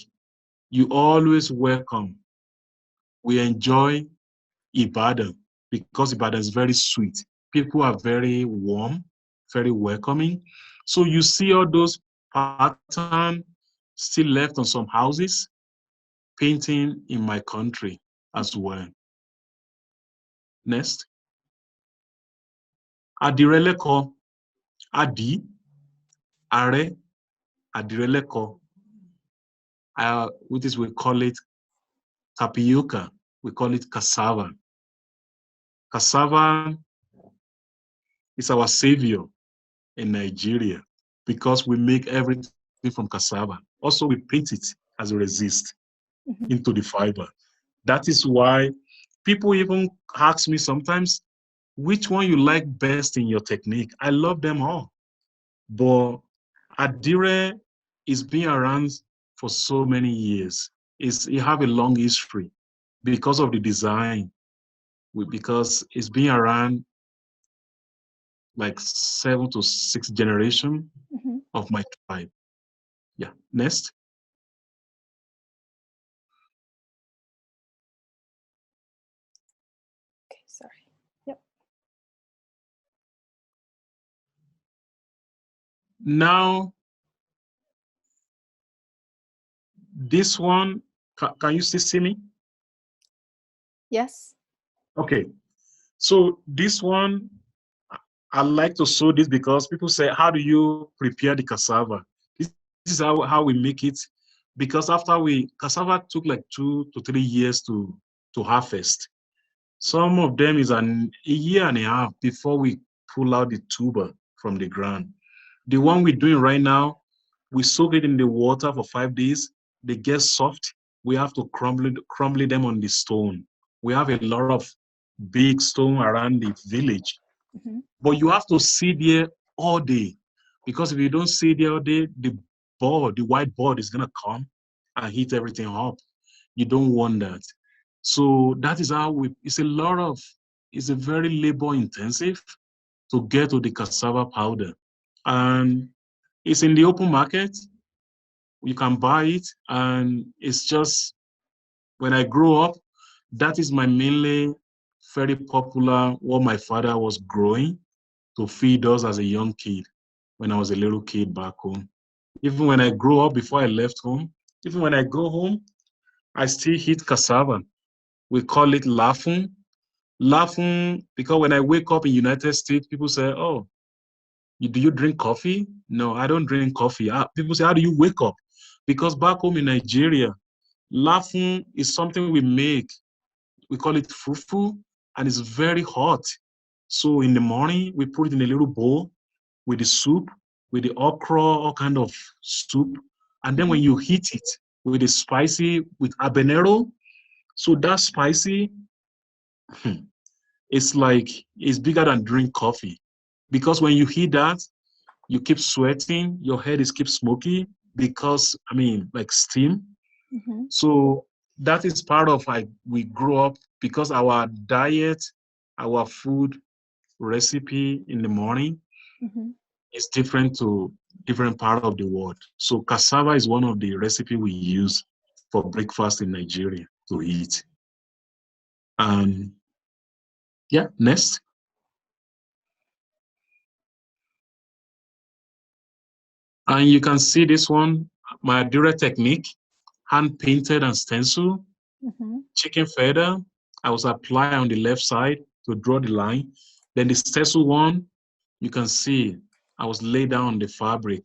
you always welcome. We enjoy Ibadan because Ibadan is very sweet. People are very warm, very welcoming. So you see all those patterns still left on some houses, painting in my country as well. Next. Adireleko, Adi, Are, Adireleko. Which is, we call it tapioca. We call it cassava. Cassava is our savior in Nigeria because we make everything from cassava. Also, we paint it as a resist into the fiber. That is why people even ask me sometimes, which one you like best in your technique? I love them all. But Adire is been around for so many years. It have a long history because of the design, because it's been around like 7 to 6 generations of my tribe. Yeah, next. Okay, sorry. Yep. Now, this one, can you still see me? Yes. Okay, so this one, I like to show this because people say, how do you prepare the cassava? This is how we make it. Because after cassava took like 2 to 3 years to harvest. Some of them is a year and a half before we pull out the tuber from the ground. The one we're doing right now, we soak it in the water for 5 days. They get soft. We have to crumble them on the stone. We have a lot of big stone around the village. But you have to sit there all day, because if you don't sit there all day, the bird, the white bird is gonna come and heat everything up. You don't want that. So that is how it's a very labor intensive to get to the cassava powder. And it's in the open market. You can buy it, and it's just, when I grew up, that is my mainly very popular, what my father was growing to feed us as a young kid when I was a little kid back home. Even when I grew up, before I left home, even when I go home, I still eat cassava. We call it laughing. Laughing, because when I wake up in United States, people say, oh, do you drink coffee? No, I don't drink coffee. People say, how do you wake up? Because back home in Nigeria, laughing is something we make. We call it fufu, and it's very hot. So in the morning, we put it in a little bowl with the soup, with the okra, all kind of soup. And then when you heat it with the spicy, with habanero, so that spicy, it's like, it's bigger than drink coffee. Because when you heat that, you keep sweating, your head is keep smoky because, I mean, like steam. So that is part of, like, we grew up, because our diet, our food recipe in the morning is different to different part of the world. So cassava is one of the recipe we use for breakfast in Nigeria to eat. And yeah, next. And you can see this one, my Adira technique, hand painted and stencil, chicken feather. I was apply on the left side to draw the line. Then the stencil one, you can see I was laid down on the fabric.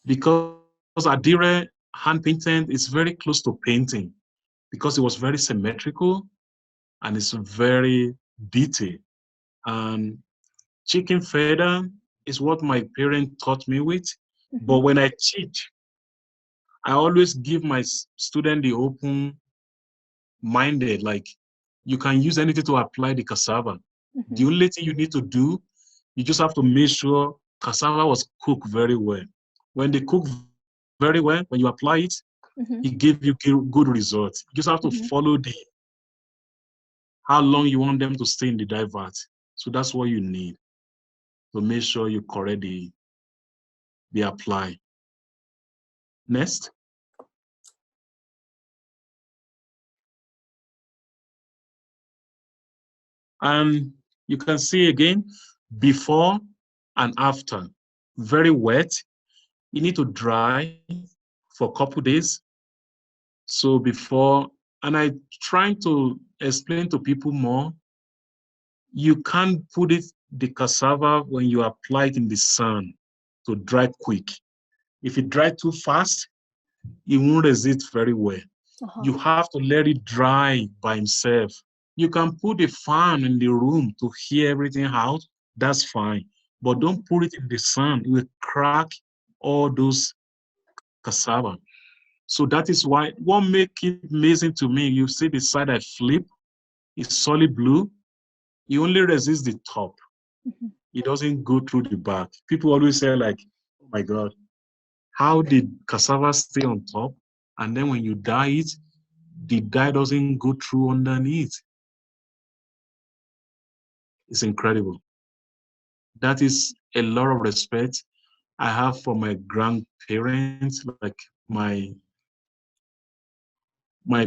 Because Adire hand painted is very close to painting, because it was very symmetrical and it's very detailed. And chicken feather is what my parents taught me with. But when I teach, I always give my student the open-minded, like, you can use anything to apply the cassava. The only thing you need to do, you just have to make sure cassava was cooked very well. When they cook very well, when you apply it, it gives you good results. You just have to follow how long you want them to stay in the dye vat. So that's what you need to make sure you correct the apply. Next. And you can see again, before and after. Very wet. You need to dry for a couple days. So before, and I trying to explain to people more, you can't put the cassava when you apply it in the sun to dry quick. If it dry too fast, it won't resist very well. You have to let it dry by himself. You can put a fan in the room to hear everything out, that's fine. But don't put it in the sun, it will crack all those cassava. So that is why, what makes it amazing to me, you see the side I flip, is solid blue. You only resist the top. It doesn't go through the back. People always say, like, oh my God, how did cassava stay on top? And then when you dye it, the dye doesn't go through underneath. It's incredible. That is a lot of respect I have for my grandparents, like my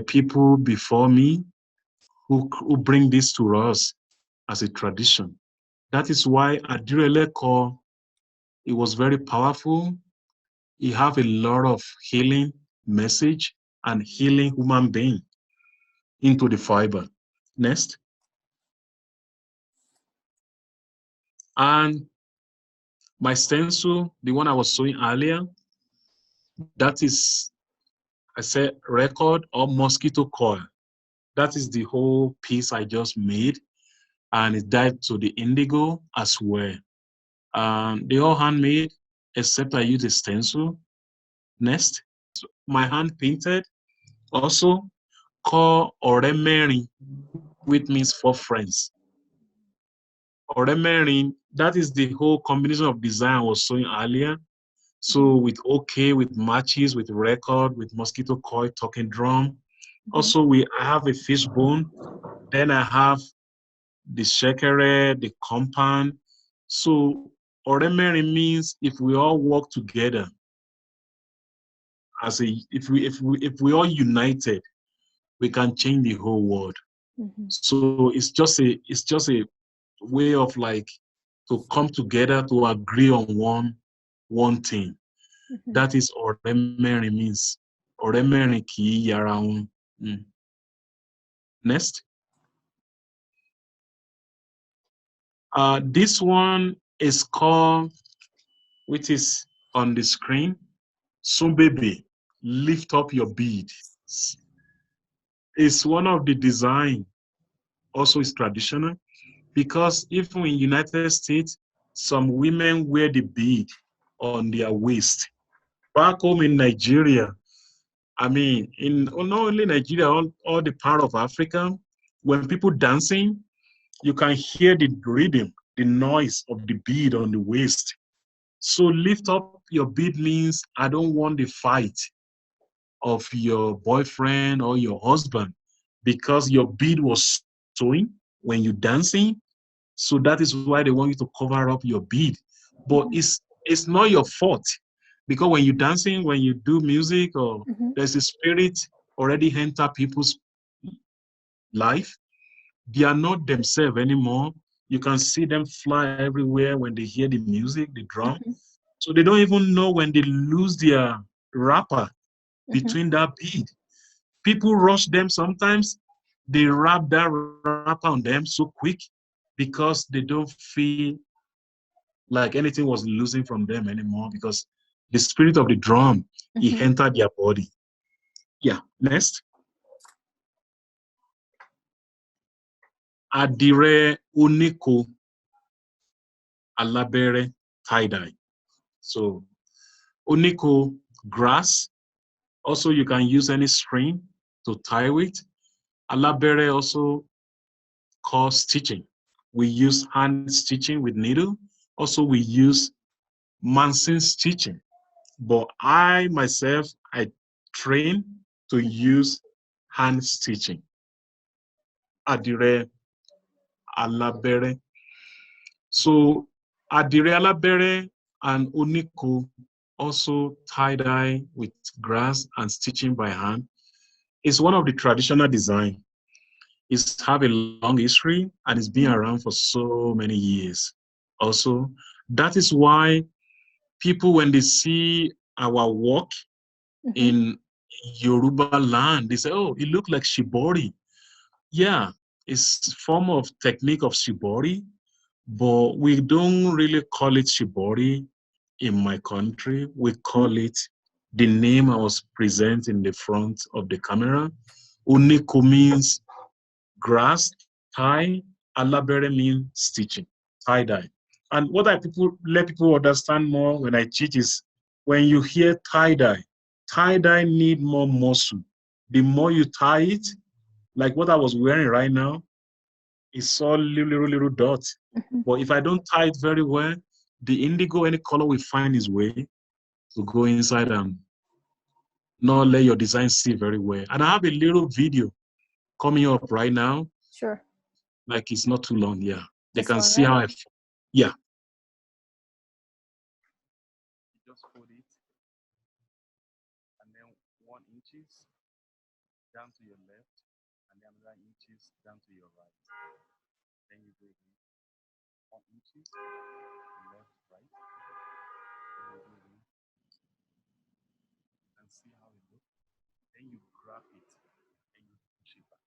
people before me, who bring this to us as a tradition. That is why Adireleko, it was very powerful. It have a lot of healing message and healing human being into the fiber. Next. And my stencil, the one I was showing earlier, that is, I said, record or mosquito coil. That is the whole piece I just made, and it dyed to the indigo as well. They all handmade, except I use a stencil. Next, my hand painted, also called Oremeri, which means for friends. Oremeri, that is the whole combination of design I was showing earlier. So with okay, with matches, with record, with mosquito coil, talking drum. Also, I have a fishbone. Then I have the shekere, the compound. So oremere means if we all work together as a, if we all united, we can change the whole world. So it's just a way of like to come together to agree on one thing. That is oremere means. Oremere ki yara won. Next. This one is called, which is on the screen, Sumbebe, lift up your bead. It's one of the design, also is traditional, because even in United States, some women wear the bead on their waist. Back home in Nigeria, I mean, in not only Nigeria, all the part of Africa, when people dancing, you can hear the rhythm, the noise of the bead on the waist. So lift up your bead means I don't want the fight of your boyfriend or your husband because your bead was showing when you're dancing. So that is why they want you to cover up your bead. But it's not your fault because when you're dancing, when you do music, or there's a spirit already enter people's life, they are not themselves anymore. You can see them fly everywhere when they hear the music, the drum. So they don't even know when they lose their wrapper between that bead. People rush them sometimes. They wrap that wrapper on them so quick because they don't feel like anything was losing from them anymore because the spirit of the drum, it entered their body. Yeah, next. Adire Uniko Alabere tie-dye. So Uniko grass. Also, you can use any string to tie with. Alabere also called stitching. We use hand stitching with needle. Also, we use machine stitching. But I myself, I train to use hand stitching. Adire alabere. So adire alabere and oniko, also tie-dye with grass and stitching by hand, is one of the traditional design. It's have a long history and it's been around for so many years. Also, that is why people, when they see our work in Yoruba land, they say, oh, it looks like shibori. Yeah, it's form of technique of shibori, but we don't really call it shibori in my country. We call it the name I was present in the front of the camera. Uniko means grass, tie, alabere means stitching, tie-dye. And what I let people understand more when I teach is when you hear tie-dye need more muscle. The more you tie it, like what I was wearing right now, it's all little dots. But if I don't tie it very well, the indigo, any color will find its way to go inside and not let your design see very well. And I have a little video coming up right now. Sure. Like it's not too long, yeah. They This can one, see right? how yeah. Just hold it, and then 1 inches down to your left, and then another inches down to your right. Then you go again, 1 inches, left, right. Then you go again, and see how it looks. Then you grab it, and you push it back.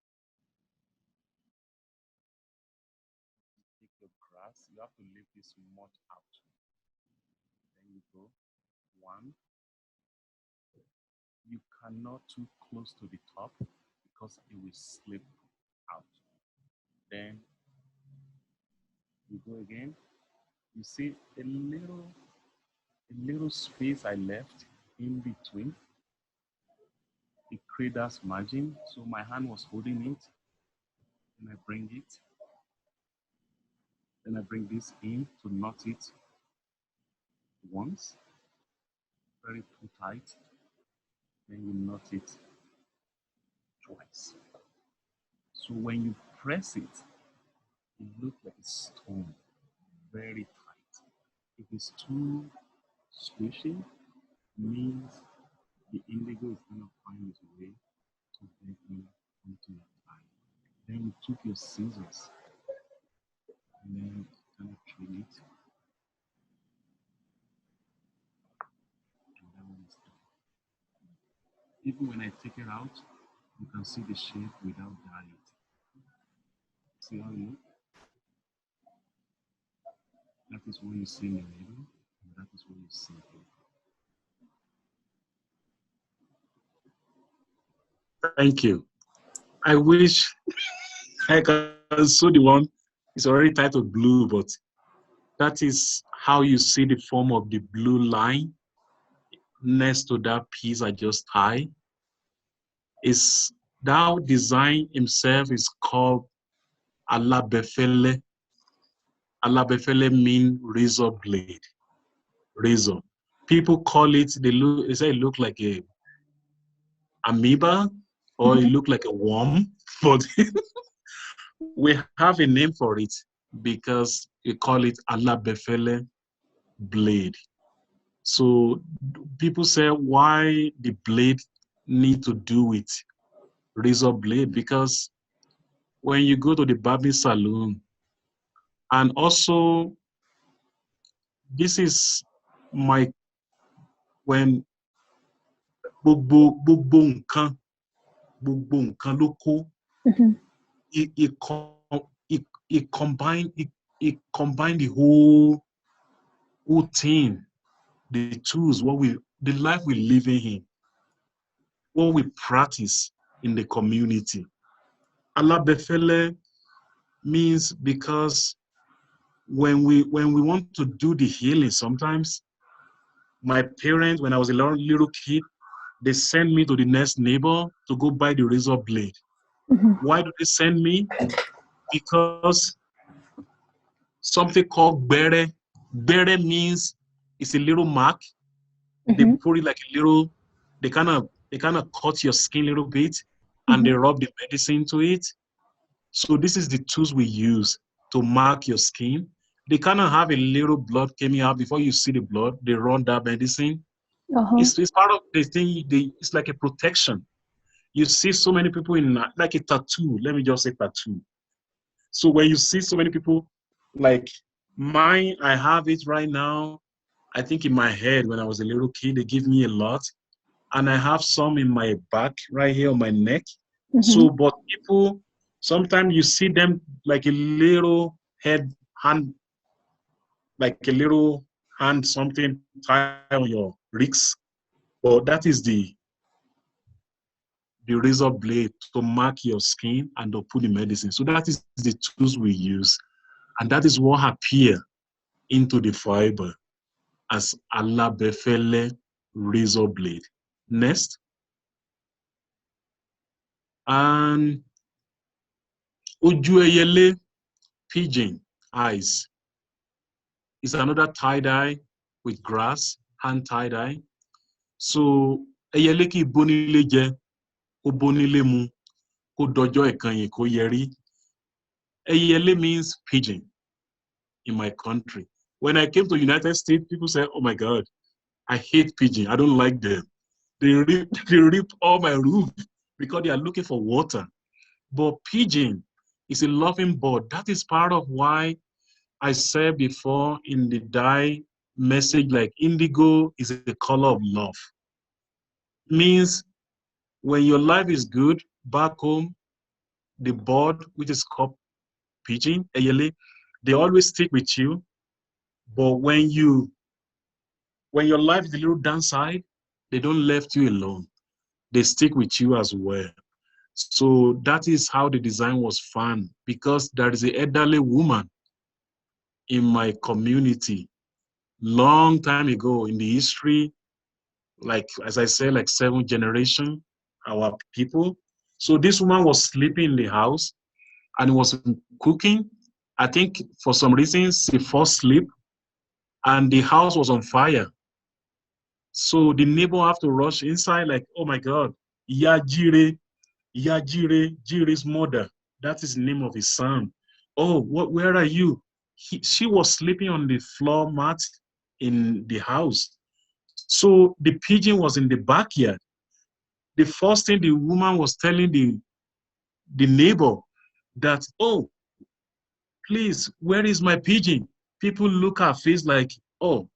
Take the grass, you have to leave this much out. Then you go, 1. You cannot too close to the top because it will slip out. Then you go again. You see a little space I left in between. It creates margin. So my hand was holding it. And I bring it. Then I bring this in to knot it once. very too tight, then you knot it twice. So when you press it, it looks like a stone, very tight. If it's too squishy, means the indigo is going to find its way to get you into your eye. Then you took your scissors and then kind of trim it. And that one is done. Even when I take it out, you can see the shape without dyeing it. See how you look? That is what you see in the middle, and that is what you see here. Thank you. I wish I can show the one. It's already titled blue, but that is how you see the form of the blue line next to that piece I just tied. Is that design himself is called Alabefele. Alabefele means razor blade. Razor. People call it, they say it look like a amoeba or it look like a worm, but we have a name for it because we call it Alabefele blade. So people say why the blade need to do with razor blade, because when you go to the barbing salon, and also this is my, when gbogbo nǹkan ló kó, it combined the whole thing, the tools, the life we live in, what we practice in the community. Alabefele means because when we want to do the healing, sometimes my parents, when I was a little kid, they send me to the next neighbor to go buy the razor blade. Why do they send me? Because something called bere. Bere means it's a little mark. They put it like a little, they kind of cut your skin a little bit and they rub the medicine to it. So this is the tools we use to mark your skin. They kind of have a little blood coming out before you see the blood. They run that medicine. It's part of the thing. It's like a protection. You see so many people in like a tattoo. Let me just say tattoo. So when you see so many people, like mine, I have it right now. I think in my head when I was a little kid, they give me a lot. And I have some in my back right here on my neck. So, but people, sometimes you see them like a little hand, like a little hand, something tied on your wrist. But that is the razor blade to mark your skin and to put the medicine. So that is the tools we use. And that is what appear into the fiber as Alabefele razor blade. Next. And Oju Eyele, pigeon eyes, is another tie-dye with grass, hand tie-dye. So Eyele ki bonile je, ko bonile mu, ko dojo ekanyin, ko yeri. Eyele means pigeon in my country. When I came to the United States, people say, oh my God, I hate pigeon. I don't like them. They rip all my roof because they are looking for water. But pigeon is a loving bird. That is part of why I said before in the dye message, like indigo is the color of love. Means when your life is good back home, the bird, which is called pigeon, eyele, they always stick with you. But when your life is a little downside, they don't left you alone. They stick with you as well. So that is how the design was found, because there is an elderly woman in my community long time ago in the history, like, as I said, like 7th generation, our people. So this woman was sleeping in the house and was cooking. I think for some reasons she fell asleep and the house was on fire. So the neighbor have to rush inside like, oh my God, Yajire, Jire's mother. That is the name of his son. Oh, where are you? She was sleeping on the floor mat in the house. So the pigeon was in the backyard. The first thing the woman was telling the neighbor that, oh, please, where is my pigeon? People look at her face like, oh,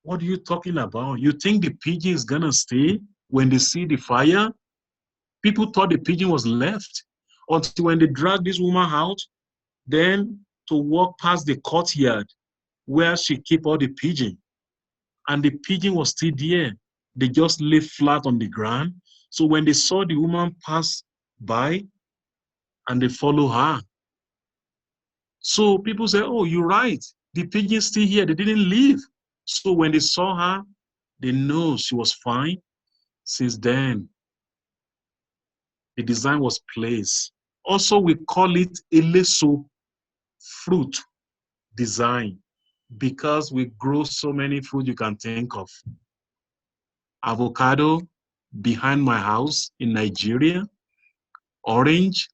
what are you talking about? You think the pigeon is gonna stay when they see the fire? People thought the pigeon was left until when they dragged this woman out, then to walk past the courtyard where she keep all the pigeon. And the pigeon was still there. They just lay flat on the ground. So when they saw the woman pass by and they follow her. So people say, oh, you're right. The pigeon's still here. They didn't leave. So when they saw her, they know she was fine. Since then, the design was placed. Also, we call it eleso, fruit design, because we grow so many fruit you can think of. Avocado behind my house in Nigeria, orange,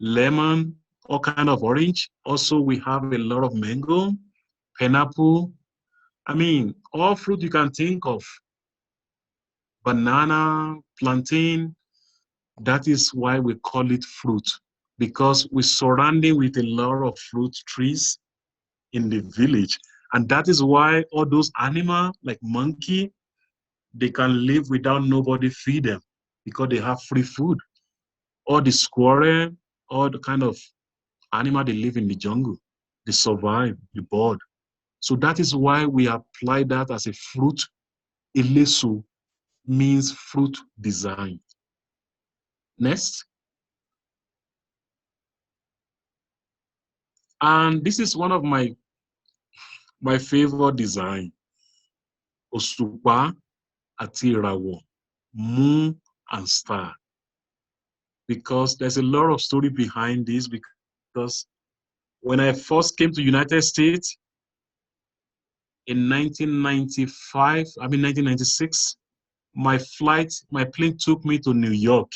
lemon, all kind of orange. Also, we have a lot of mango, pineapple. I mean, all fruit you can think of. Banana, plantain. That is why we call it fruit, because we're surrounding with a lot of fruit trees in the village. And that is why all those animals like monkey, they can live without nobody feed them because they have free food. Or the squirrel, all the kind of animal they live in the jungle, they survive the bird. So that is why we apply that as a fruit. Eleso means fruit design. Next. And this is one of my favorite design. Òṣùpá àti ìràwọ̀, moon and star. Because there's a lot of story behind this, because when I first came to United States in 1996, my plane took me to New York.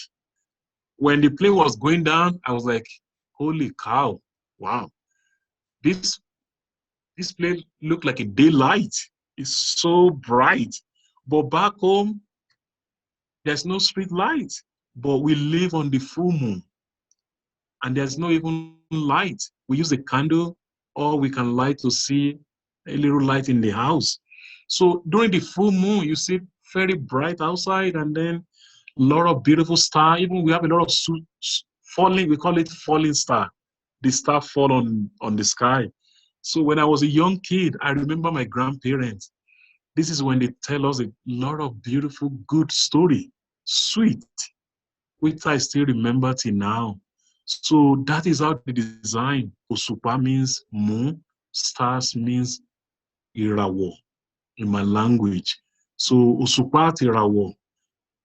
When the plane was going down, I was like, holy cow, wow. This plane looked like a daylight. It's so bright. But back home, there's no street light. But we live on the full moon. And there's no even light. We use a candle, or we can light to see a little light in the house. So during the full moon, you see very bright outside, and then a lot of beautiful stars. Even we have a lot of falling, we call it falling star. The star fall on the sky. So when I was a young kid, I remember my grandparents. This is when they tell us a lot of beautiful, good story, sweet, which I still remember till now. So that is how the design. Òṣùpá means moon, stars means ìràwọ̀ in my language. So òṣùpá àti ìràwọ̀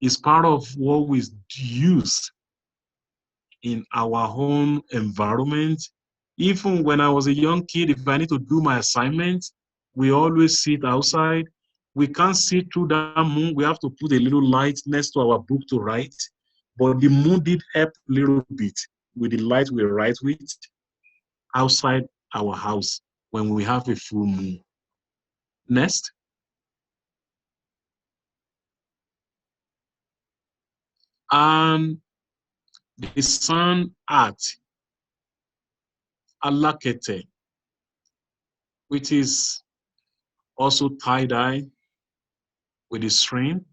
is part of what we use in our own environment. Even when I was a young kid, if I need to do my assignment, we always sit outside. We can't see through that moon. We have to put a little light next to our book to write. But the moon did help a little bit with the light we write with outside our house when we have a full moon. Next. And the sun art, alakete, which is also tie-dye with the string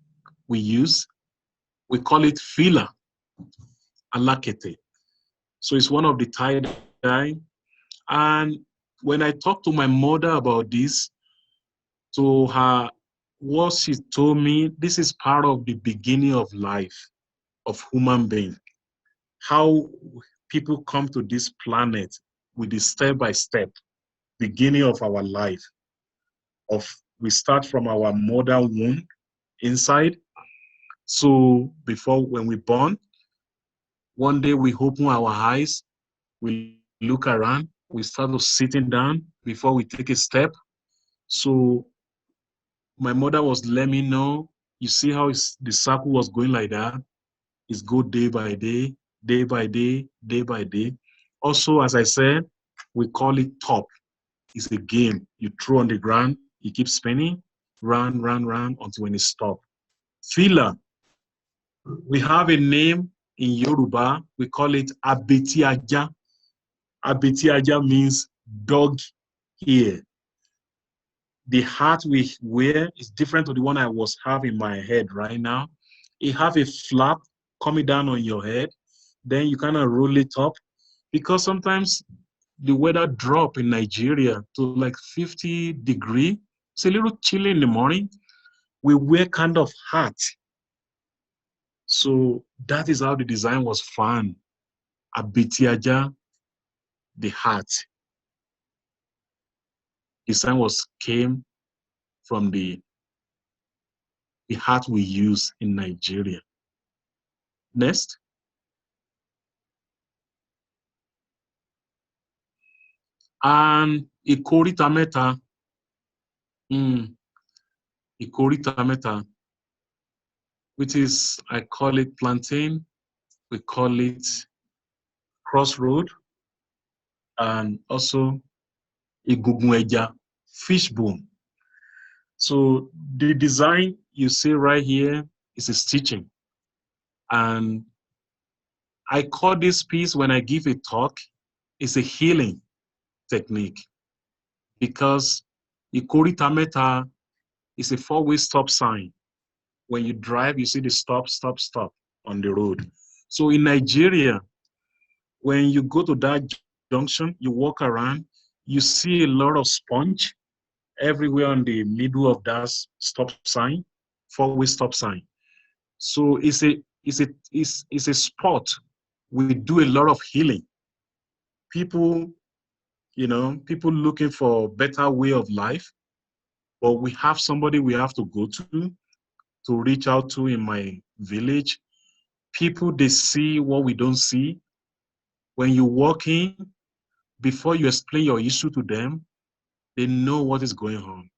we use. We call it fila, alakete. So it's one of the tie-dye. And when I talked to my mother about this, to her, what she told me, this is part of the beginning of life of human being. How people come to this planet with the step-by-step beginning of our life. We start from our mother womb inside. So before, when we born, one day we open our eyes, we look around, we start sitting down before we take a step. So my mother was letting me know, you see how the circle was going like that? It's go day by day, day by day, day by day. Also, as I said, we call it top. It's a game. You throw on the ground, you keep spinning, run, run, run until when it stops. Filler. We have a name in Yoruba. We call it Abeti Aja. Abeti Aja means dog ear. The hat we wear is different to the one I was having in my head right now. It have a flap coming down on your head. Then you kind of roll it up because sometimes the weather drop in Nigeria to like 50 degree. It's a little chilly in the morning. We wear kind of hat. So that is how the design was found. Abitiaja, the hat. Design came from the hat we use in Nigeria. Next. And Ikorita Meta. Ikorita Meta, which is, I call it plantain, we call it crossroad, and also Igugunweja, fishbone. So the design you see right here is a stitching. And I call this piece, when I give a talk, it's a healing technique, because Ikorita Meta is a four-way stop sign. When you drive, you see the stop, stop, stop on the road. So in Nigeria, when you go to that junction, you walk around, you see a lot of sponge everywhere on the middle of that stop sign, four-way stop sign. So it's a spot. We do a lot of healing. People, people looking for a better way of life, but we have somebody we have to go to reach out to in my village. People, they see what we don't see. When you walk in, before you explain your issue to them, they know what is going on.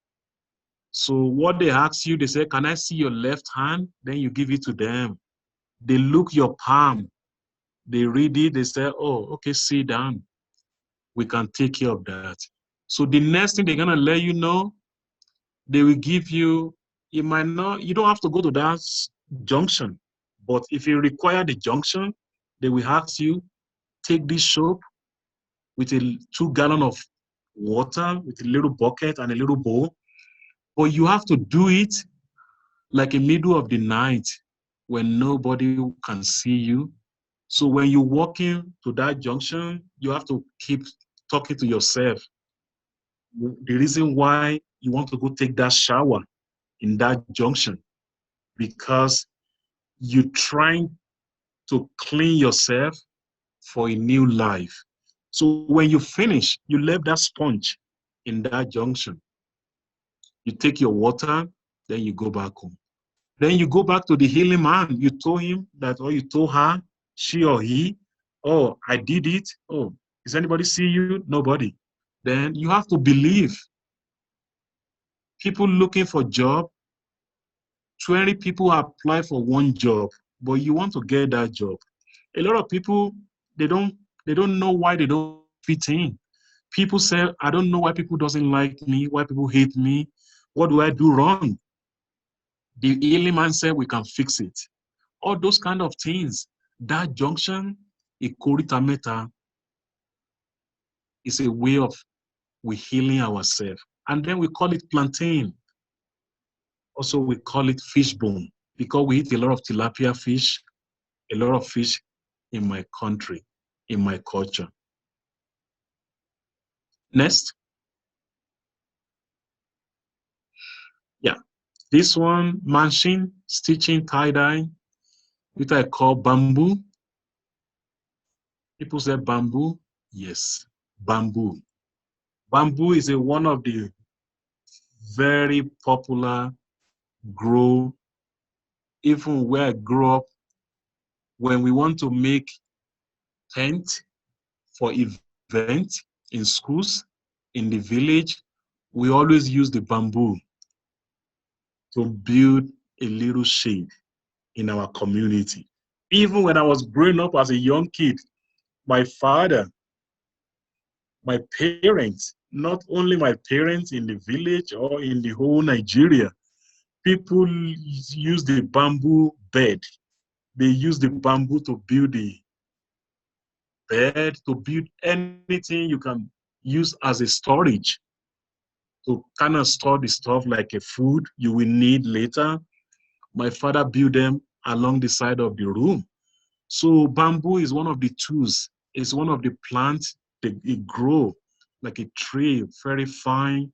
So what they ask you, they say, can I see your left hand? Then you give it to them. They look your palm. They read it. They say, oh, okay, sit down. We can take care of that. So the next thing they're going to let you know, they will give you, you don't have to go to that junction. But if you require the junction, they will ask you, take this soap with 2 gallons of water, with a little bucket and a little bowl. But you have to do it like in the middle of the night when nobody can see you. So when you walk in to that junction, you have to keep talking to yourself. The reason why you want to go take that shower in that junction, because you're trying to clean yourself for a new life. So when you finish, you left that sponge in that junction. You take your water, then you go back home. Then you go back to the healing man. You told him that, or you told her, she or he, oh, I did it. Oh, does anybody see you? Nobody. Then you have to believe. People looking for job, 20 people apply for one job, but you want to get that job. A lot of people, they don't know why they don't fit in. People say, I don't know why people doesn't like me, why people hate me. What do I do wrong? The healing man said, we can fix it. All those kind of things. That junction, Ikorita Meta, is a way of we healing ourselves. And then we call it plantain. Also, we call it fishbone, because we eat a lot of tilapia fish, a lot of fish in my country, in my culture. Next. Yeah, this one, machine, stitching, tie-dye, which I call bamboo. People say bamboo. Yes, bamboo. Bamboo is one of the very popular grow, even where I grew up. When we want to make tent for events in schools, in the village, we always use the bamboo. to build a little shade in our community. Even when I was growing up as a young kid, my father, my parents, not only my parents in the village or in the whole Nigeria, people use the bamboo bed. They use the bamboo to build the bed, to build anything you can use as a storage, to kind of store the stuff like a food you will need later. My father built them along the side of the room. So bamboo is one of the tools. It's one of the plants that it grow like a tree, very fine.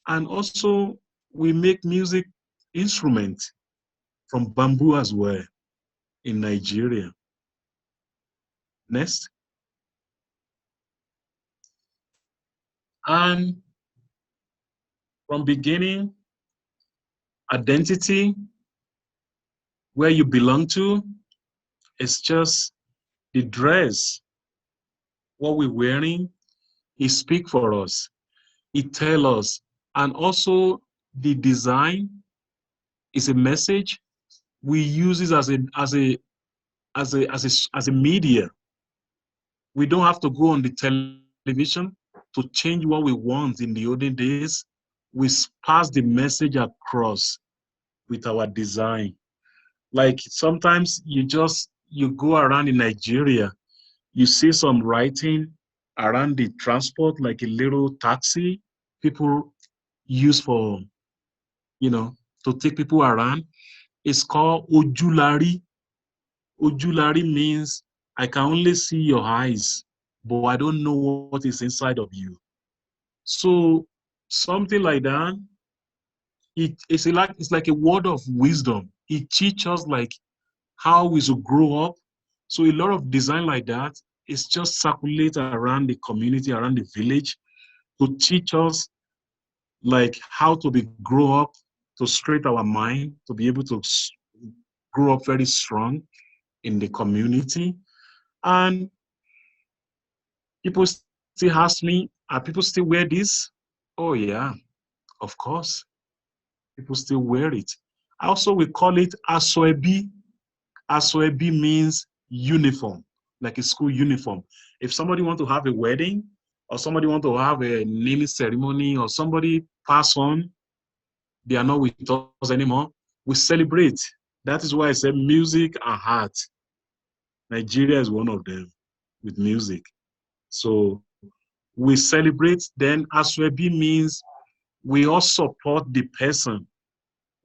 And also we make music instruments from bamboo as well in Nigeria. Next. And from beginning, identity, where you belong to, it's just the dress, what we're wearing, it speaks for us. It tells us. And also the design is a message. We use it as a media. We don't have to go on the television to change what we want in the olden days. We pass the message across with our design. Like sometimes you go around in Nigeria, you see some writing around the transport, like a little taxi people use for, to take people around. It's called Ojulari. Ojulari means I can only see your eyes, but I don't know what is inside of you. So something like that, it's like a word of wisdom. It teaches us like how we should grow up. So a lot of design like that is just circulate around the community, around the village, to teach us like how to be grow up, to straighten our mind, to be able to grow up very strong in the community. And people still ask me, are people still wear this? Oh yeah, of course. People still wear it. Also, we call it asoebi. Asoebi means uniform, like a school uniform. If somebody want to have a wedding, or somebody want to have a naming ceremony, or somebody pass on, they are not with us anymore, we celebrate. That is why I said music and art. Nigeria is one of them with music. So we celebrate. Then asoebi means we all support the person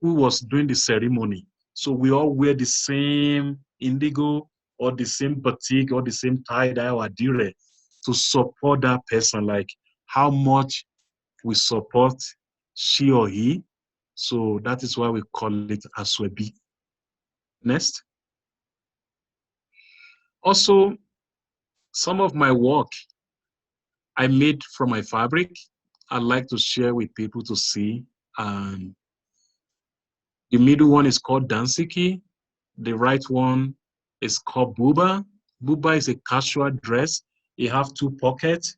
who was doing the ceremony. So we all wear the same indigo or the same batik or the same tie-dye or adire to support that person, like how much we support she or he. So that is why we call it asoebi. Next. Also, some of my work I made from my fabric, I'd like to share with people to see. And the middle one is called Dansiki. The right one is called Buba. Buba is a casual dress. It have 2 pockets.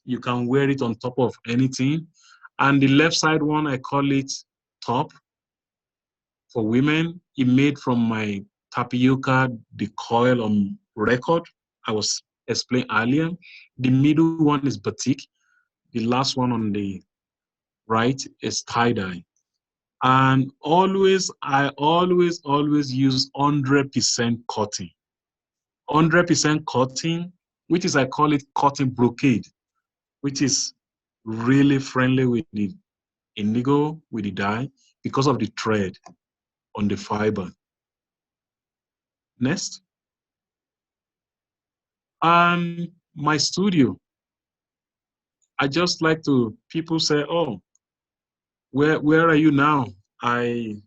You can wear it on top of anything. And the left side one, I call it top for women. It made from my tapioca, the coil on record I was explaining earlier. The middle one is batik. The last one on the right is tie-dye. And I always use 100% cotton. 100% cotton, which is, I call it cotton brocade, which is really friendly with the indigo, with the dye, because of the thread on the fiber. Next. And my studio, I just like to, people say, oh, where are you now? I'm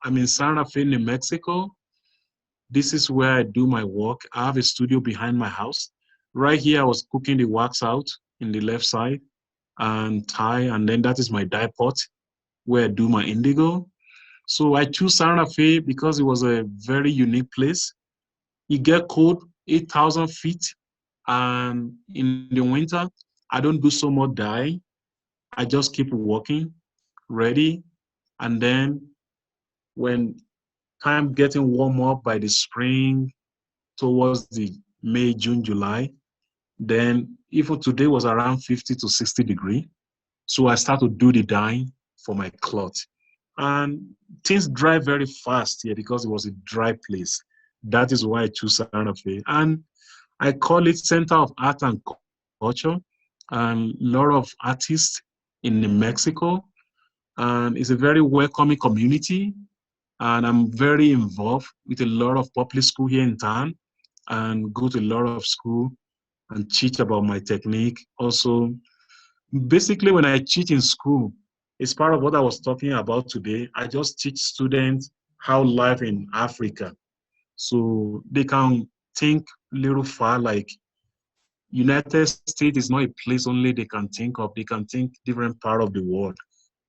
in Santa Fe, New Mexico. This is where I do my work. I have a studio behind my house. Right here, I was cooking the wax out in the left side and tie, and then that is my dye pot where I do my indigo. So I choose Santa Fe because it was a very unique place. You get cold, 8,000 feet, and in the winter, I don't do so much dye. I just keep walking, ready And then when time getting warm up by the spring, towards the May, June, July, then even today was around 50 to 60 degree. So I start to do the dyeing for my cloth. And things dry very fast here because it was a dry place. That is why I choose Santa Fe. And I call it Center of Art and Culture. And a lot of artists in Mexico. And it's a very welcoming community. And I'm very involved with a lot of public school here in town and go to a lot of school and teach about my technique. Also, basically when I teach in school, it's part of what I was talking about today. I just teach students how life in Africa. So they can think a little far, like United States is not a place only they can think of. They can think different part of the world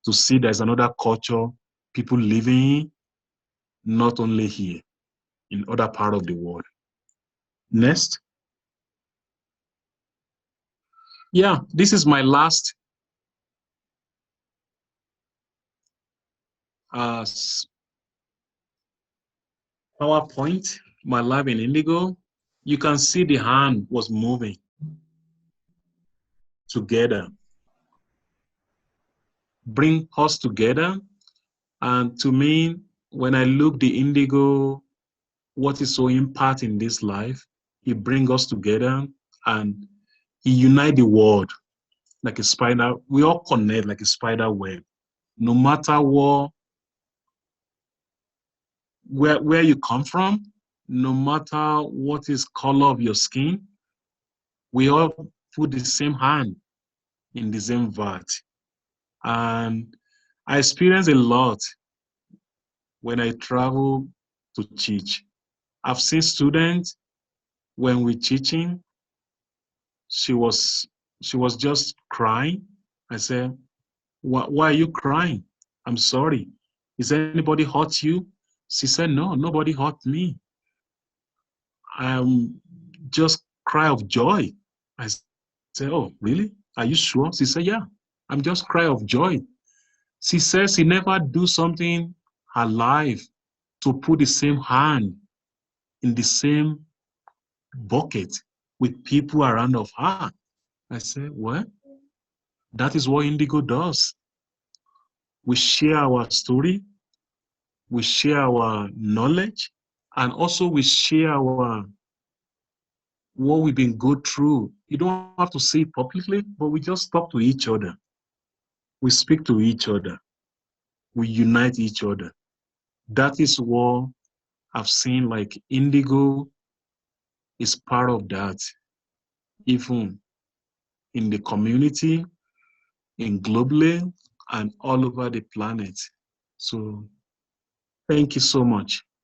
to see there's another culture, people living not only here, in other part of the world. Next. Yeah, this is my last PowerPoint, my lab in Indigo. You can see the hand was moving together, bring us together. And to me, when I look the Indigo, what is so impact in this life, it brings us together and he unite the world like a spider. We all connect like a spider web. No matter where you come from, no matter what is color of your skin, we all put the same hand in the same vat. And I experience a lot when I travel to teach. I've seen students when we're teaching, she was just crying. I said, why are you crying? I'm sorry. Is anybody hurt you? She said, no, nobody hurt me. I'm just cry of joy. I said, oh, really? Are you sure? She said, yeah, I'm just cry of joy. She says she never do something her life to put the same hand in the same bucket with people around of her. I said, well, that is what Indigo does. We share our story, we share our knowledge, and also we share our what we've been go through. You don't have to say it publicly, but we just talk to each other. We speak to each other. We unite each other. That is what I've seen, like Indigo is part of that, even in the community, in globally, and all over the planet. So thank you so much.